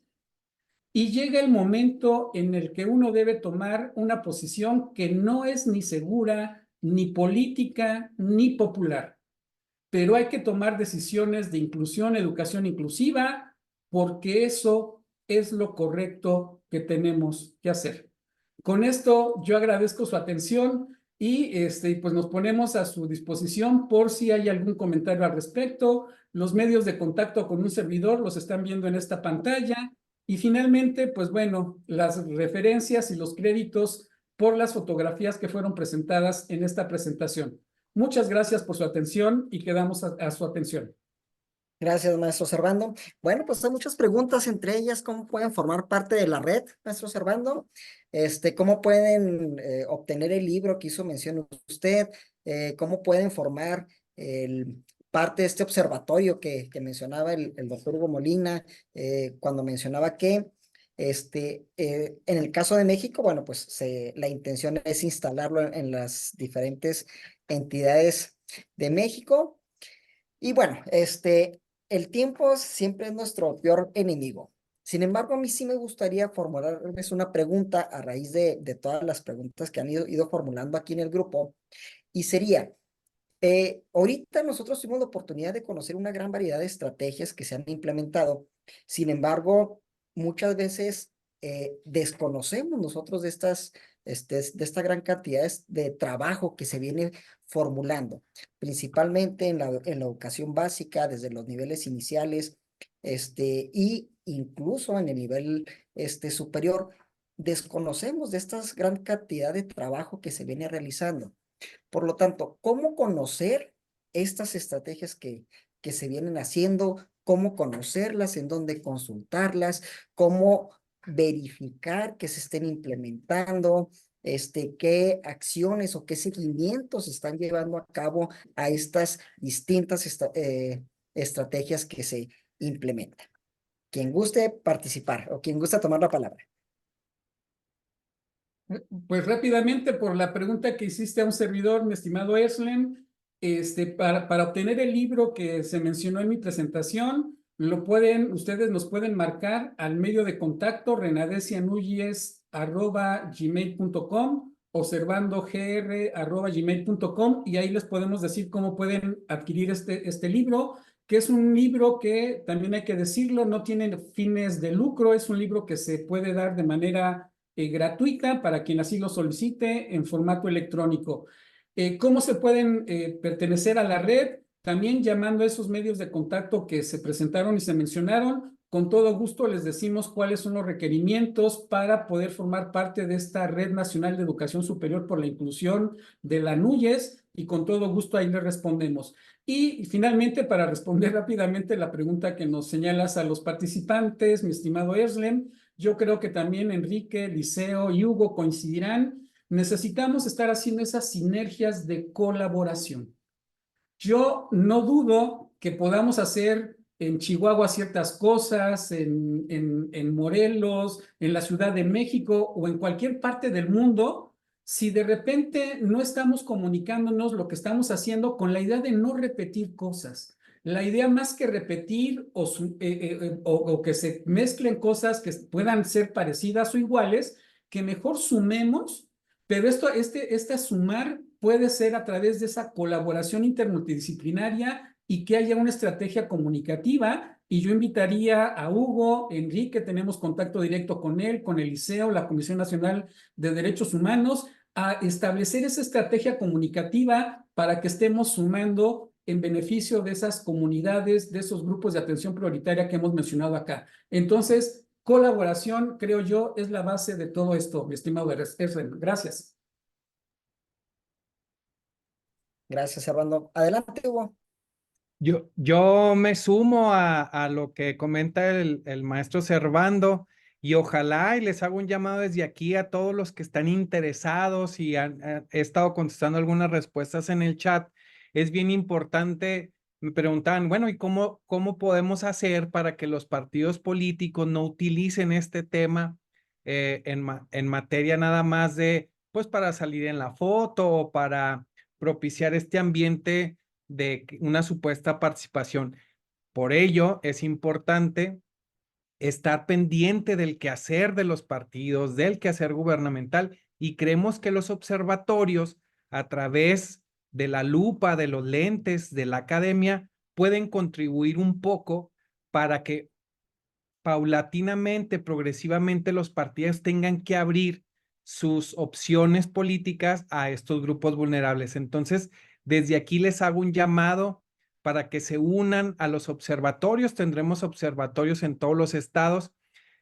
Y llega el momento en el que uno debe tomar una posición que no es ni segura, ni política, ni popular. Pero hay que tomar decisiones de inclusión, educación inclusiva, porque eso es lo correcto que tenemos que hacer. Con esto yo agradezco su atención y pues nos ponemos a su disposición por si hay algún comentario al respecto. Los medios de contacto con un servidor los están viendo en esta pantalla. Y finalmente, pues bueno, las referencias y los créditos por las fotografías que fueron presentadas en esta presentación. Muchas gracias por su atención y quedamos a su atención. Gracias, maestro Servando. Bueno, pues hay muchas preguntas, entre ellas, ¿cómo pueden formar parte de la red, maestro Servando? ¿Cómo pueden obtener el libro que hizo mención usted? ¿Cómo pueden formar parte de este observatorio que mencionaba el doctor Hugo Molina, cuando mencionaba que en el caso de México, bueno, pues la intención es instalarlo en las diferentes entidades de México. Y bueno, el tiempo siempre es nuestro peor enemigo. Sin embargo, a mí sí me gustaría formularles una pregunta a raíz de todas las preguntas que han ido formulando aquí en el grupo. Y sería, ahorita nosotros tuvimos la oportunidad de conocer una gran variedad de estrategias que se han implementado. Sin embargo, muchas veces desconocemos nosotros de esta gran cantidad de trabajo que se viene formulando, principalmente en la educación básica, desde los niveles iniciales, y incluso en el nivel superior. Desconocemos de esta gran cantidad de trabajo que se viene realizando. Por lo tanto, ¿cómo conocer estas estrategias que se vienen haciendo? ¿Cómo conocerlas? ¿En dónde consultarlas? ¿Cómo verificar que se estén implementando? ¿Qué acciones o qué seguimientos se están llevando a cabo a estas distintas estrategias que se implementan? Quien guste participar o quien guste tomar la palabra. Pues rápidamente, por la pregunta que hiciste a un servidor, mi estimado Eslen, para obtener el libro que se mencionó en mi presentación, ustedes nos pueden marcar al medio de contacto renadesianuyes@gmail.com o servandogr@gmail.com, y ahí les podemos decir cómo pueden adquirir este libro, que es un libro que, también hay que decirlo, no tiene fines de lucro, es un libro que se puede dar de manera gratuita para quien así lo solicite en formato electrónico. ¿Cómo se pueden pertenecer a la red? También llamando a esos medios de contacto que se presentaron y se mencionaron. Con todo gusto les decimos cuáles son los requerimientos para poder formar parte de esta Red Nacional de Educación Superior por la Inclusión de la NUYES, y con todo gusto ahí les respondemos. Y finalmente, para responder rápidamente la pregunta que nos señalas a los participantes, mi estimado Erslen, yo creo que también Enrique, Liceo y Hugo coincidirán. Necesitamos estar haciendo esas sinergias de colaboración. Yo no dudo que podamos hacer en Chihuahua ciertas cosas, en Morelos, en la Ciudad de México o en cualquier parte del mundo, si de repente no estamos comunicándonos lo que estamos haciendo con la idea de no repetir cosas. La idea, más que repetir o que se mezclen cosas que puedan ser parecidas o iguales, que mejor sumemos, pero este sumar puede ser a través de esa colaboración intermultidisciplinaria y que haya una estrategia comunicativa. Y yo invitaría a Hugo, Enrique, tenemos contacto directo con él, con el Liceo, la Comisión Nacional de Derechos Humanos, a establecer esa estrategia comunicativa para que estemos sumando en beneficio de esas comunidades, de esos grupos de atención prioritaria que hemos mencionado acá. Entonces, colaboración, creo yo, es la base de todo esto, mi estimado Eslen. Gracias. Gracias, Servando. Adelante, Hugo. Yo me sumo a lo que comenta el maestro Servando, y ojalá, y les hago un llamado desde aquí a todos los que están interesados y he estado contestando algunas respuestas en el chat. Es bien importante. Me preguntaban, bueno, ¿y cómo podemos hacer para que los partidos políticos no utilicen este tema en materia nada más de, pues, para salir en la foto o para propiciar este ambiente de una supuesta participación? Por ello, es importante estar pendiente del quehacer de los partidos, del quehacer gubernamental, y creemos que los observatorios, a través de la lupa, de los lentes de la academia, pueden contribuir un poco para paulatinamente, progresivamente, los partidos tengan que abrir sus opciones políticas a estos grupos vulnerables. Entonces, desde aquí les hago un llamado para que se unan a los observatorios. Tendremos observatorios en todos los estados.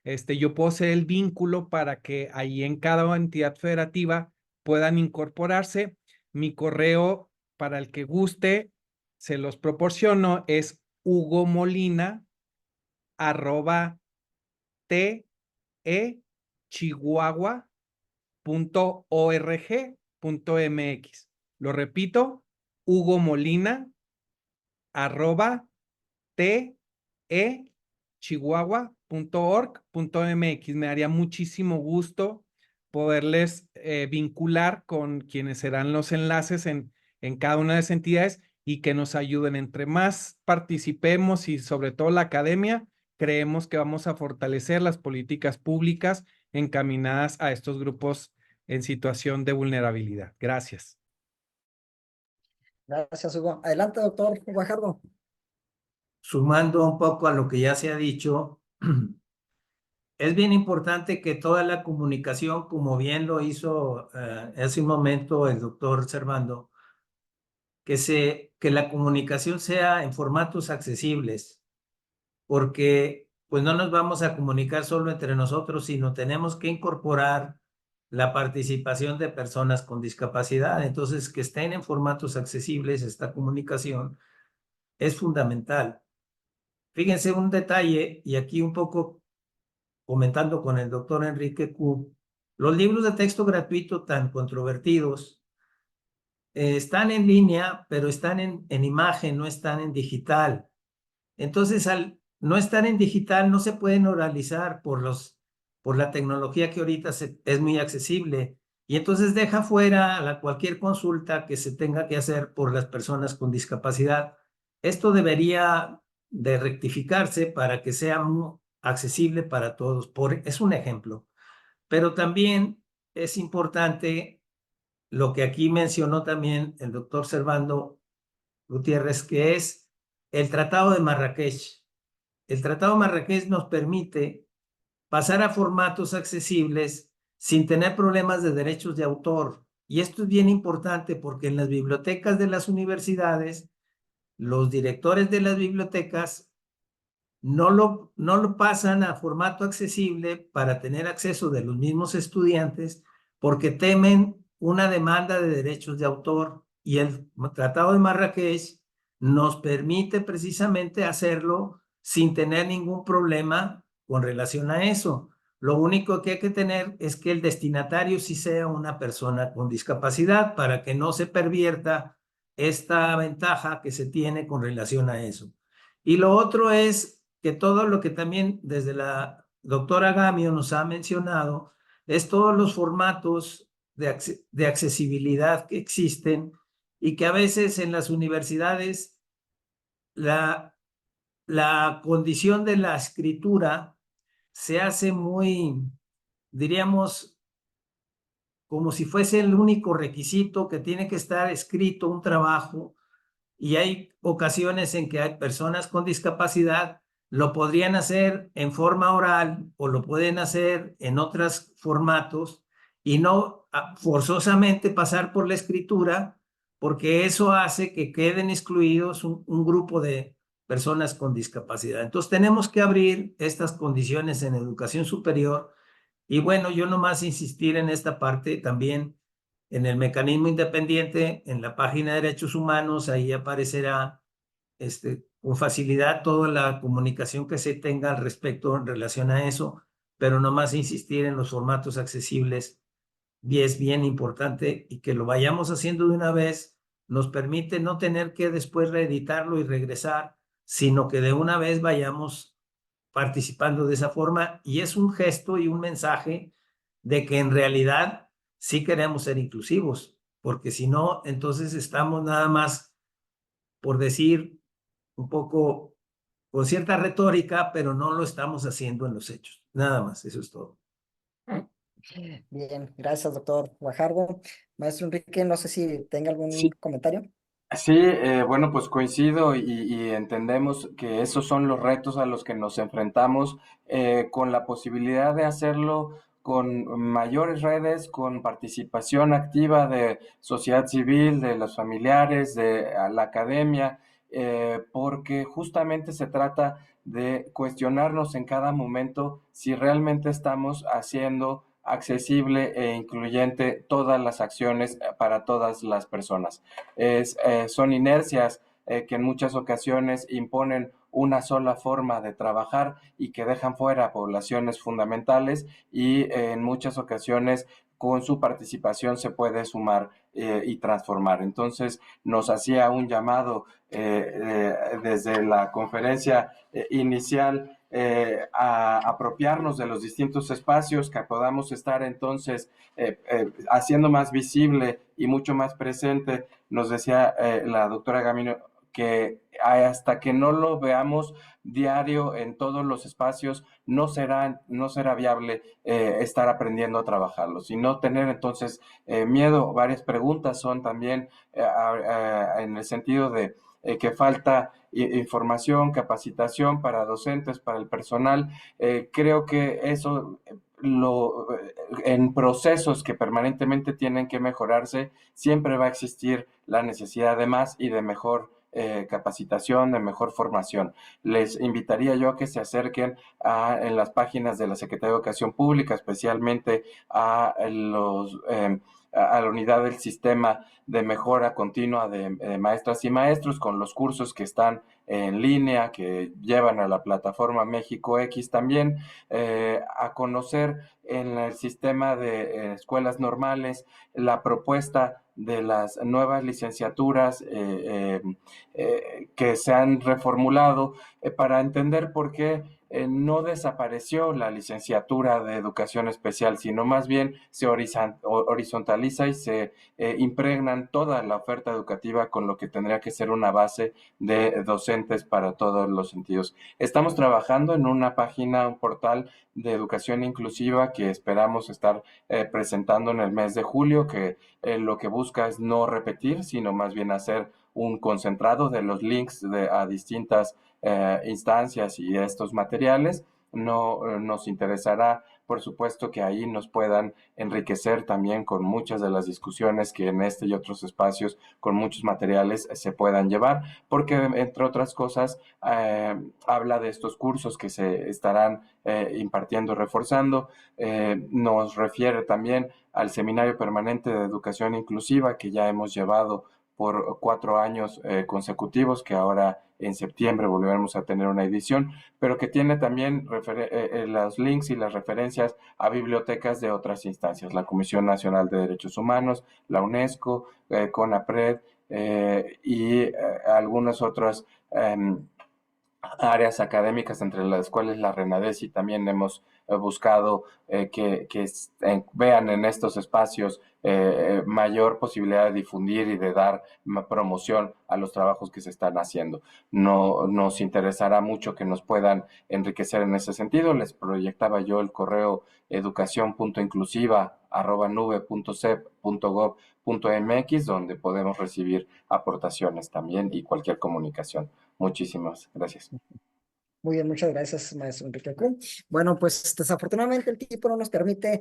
Yo puedo ser el vínculo para que ahí en cada entidad federativa puedan incorporarse. Mi correo, para el que guste, se los proporciono, es hugomolina@techihuahua.org.mx. Lo repito, hugomolina@techihuahua.org.mx. Me haría muchísimo gusto poderles vincular con quienes serán los enlaces en cada una de esas entidades y que nos ayuden. Entre más participemos y sobre todo la academia, creemos que vamos a fortalecer las políticas públicas encaminadas a estos grupos en situación de vulnerabilidad. Gracias. Gracias, Hugo. Adelante, doctor Guajardo. Sumando un poco a lo que ya se ha dicho, es bien importante que toda la comunicación, como bien lo hizo hace un momento el doctor Servando, que la comunicación sea en formatos accesibles, porque pues no nos vamos a comunicar solo entre nosotros, sino tenemos que incorporar la participación de personas con discapacidad. Entonces, que estén en formatos accesibles esta comunicación es fundamental. Fíjense un detalle, y aquí un poco comentando con el doctor Enrique Q, los libros de texto gratuito tan controvertidos están en línea, pero están en imagen, no están en digital. Entonces, al no estar en digital, no se pueden oralizar por la tecnología que ahorita es muy accesible. Y entonces deja fuera cualquier consulta que se tenga que hacer por las personas con discapacidad. Esto debería de rectificarse para que sea muy accesible para todos. Es un ejemplo. Pero también es importante lo que aquí mencionó también el doctor Servando Gutiérrez, que es el Tratado de Marrakech. El Tratado de Marrakech nos permite pasar a formatos accesibles sin tener problemas de derechos de autor. Y esto es bien importante porque en las bibliotecas de las universidades, los directores de las bibliotecas no lo pasan a formato accesible para tener acceso de los mismos estudiantes porque temen una demanda de derechos de autor. Y el Tratado de Marrakech nos permite precisamente hacerlo sin tener ningún problema con relación a eso. Lo único que hay que tener es que el destinatario sí sea una persona con discapacidad para que no se pervierta esta ventaja que se tiene con relación a eso. Y lo otro es que todo lo que también desde la doctora Gamio nos ha mencionado es todos los formatos de accesibilidad que existen y que a veces en las universidades la condición de la escritura se hace muy, diríamos, como si fuese el único requisito que tiene que estar escrito un trabajo, y hay ocasiones en que hay personas con discapacidad lo podrían hacer en forma oral o lo pueden hacer en otros formatos y no forzosamente pasar por la escritura, porque eso hace que queden excluidos un grupo de personas con discapacidad. Entonces tenemos que abrir estas condiciones en educación superior y bueno, yo nomás insistir en esta parte también en el mecanismo independiente, en la página de derechos humanos, ahí aparecerá con facilidad toda la comunicación que se tenga al respecto en relación a eso, pero no más insistir en los formatos accesibles, y es bien importante, y que lo vayamos haciendo de una vez, nos permite no tener que después reeditarlo y regresar, sino que de una vez vayamos participando de esa forma, y es un gesto y un mensaje de que en realidad sí queremos ser inclusivos, porque si no, entonces estamos nada más por decir un poco con cierta retórica, pero no lo estamos haciendo en los hechos. Nada más, eso es todo. Bien, gracias, doctor Guajardo. Maestro Enrique, no sé si tenga algún Sí, comentario. Sí, bueno, pues coincido y entendemos que esos son los retos a los que nos enfrentamos, con la posibilidad de hacerlo con mayores redes, con participación activa de sociedad civil, de los familiares, de la academia, porque justamente se trata de cuestionarnos en cada momento si realmente estamos haciendo accesible e incluyente todas las acciones para todas las personas. Son inercias que en muchas ocasiones imponen una sola forma de trabajar y que dejan fuera poblaciones fundamentales y en muchas ocasiones con su participación se puede sumar y transformar. Entonces nos hacía un llamado desde la conferencia inicial a apropiarnos de los distintos espacios, que podamos estar entonces haciendo más visible y mucho más presente. Nos decía la doctora Gamino que hasta que no lo veamos diario en todos los espacios, no será viable estar aprendiendo a trabajarlo, sino tener entonces miedo. Varias preguntas son también en el sentido de que falta información, capacitación para docentes, para el personal. Creo que eso en procesos que permanentemente tienen que mejorarse, siempre va a existir la necesidad de más y de mejor capacitación, de mejor formación. Les invitaría yo a que se acerquen en las páginas de la Secretaría de Educación Pública, especialmente a la unidad del sistema de mejora continua de maestras y maestros, con los cursos que están en línea, que llevan a la plataforma México X también, a conocer en el sistema de escuelas normales la propuesta de las nuevas licenciaturas que se han reformulado para entender por qué no desapareció la licenciatura de educación especial, sino más bien se horizontaliza y se impregnan toda la oferta educativa con lo que tendría que ser una base de docentes para todos los sentidos. Estamos trabajando en una página, un portal de educación inclusiva que esperamos estar presentando en el mes de julio, que lo que busca es no repetir, sino más bien hacer un concentrado de los links a distintas instancias y estos materiales. No nos interesará, por supuesto, que ahí nos puedan enriquecer también con muchas de las discusiones que en este y otros espacios con muchos materiales se puedan llevar, porque entre otras cosas habla de estos cursos que se estarán impartiendo y reforzando. Nos refiere también al Seminario Permanente de Educación Inclusiva que ya hemos llevado por 4 años consecutivos, que ahora en septiembre volveremos a tener una edición, pero que tiene también los links y las referencias a bibliotecas de otras instancias, la Comisión Nacional de Derechos Humanos, la UNESCO, CONAPRED y algunas otras áreas académicas, entre las cuales la RENADESI también hemos buscado que vean en estos espacios mayor posibilidad de difundir y de dar promoción a los trabajos que se están haciendo. No nos interesará mucho que nos puedan enriquecer en ese sentido. Les proyectaba yo el correo educación.inclusiva@nube.cep.gov.mx, donde podemos recibir aportaciones también y cualquier comunicación. Muchísimas gracias. Muy bien, muchas gracias, maestro Enrique Q. Bueno, pues desafortunadamente el tiempo no nos permite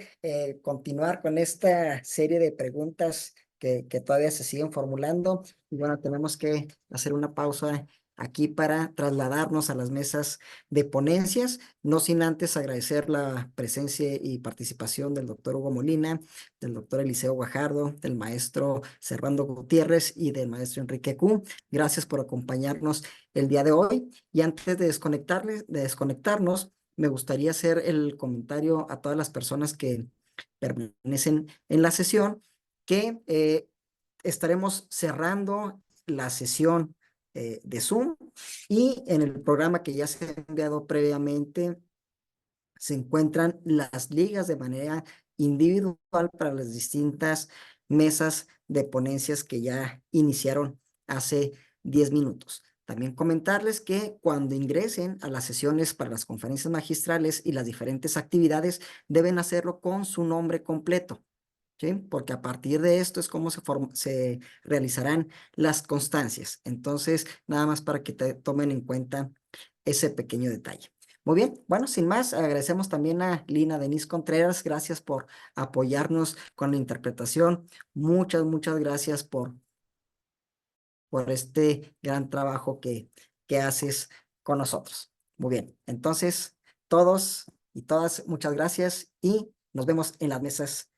continuar con esta serie de preguntas que todavía se siguen formulando. Y bueno, tenemos que hacer una pausa aquí para trasladarnos a las mesas de ponencias, no sin antes agradecer la presencia y participación del doctor Hugo Molina, del doctor Eliseo Guajardo, del maestro Servando Gutiérrez y del maestro Enrique Q. Gracias por acompañarnos el día de hoy. Y antes de desconectarnos, me gustaría hacer el comentario a todas las personas que permanecen en la sesión, que estaremos cerrando la sesión de Zoom, y en el programa que ya se ha enviado previamente se encuentran las ligas de manera individual para las distintas mesas de ponencias que ya iniciaron hace 10 minutos. También comentarles que cuando ingresen a las sesiones para las conferencias magistrales y las diferentes actividades, deben hacerlo con su nombre completo, ¿sí? Porque a partir de esto es como se realizarán las constancias. Entonces, nada más para que tomen en cuenta ese pequeño detalle. Muy bien, bueno, sin más, agradecemos también a Lina Denise Contreras, gracias por apoyarnos con la interpretación. Muchas gracias por este gran trabajo que haces con nosotros. Muy bien, entonces, todos y todas, muchas gracias y nos vemos en las mesas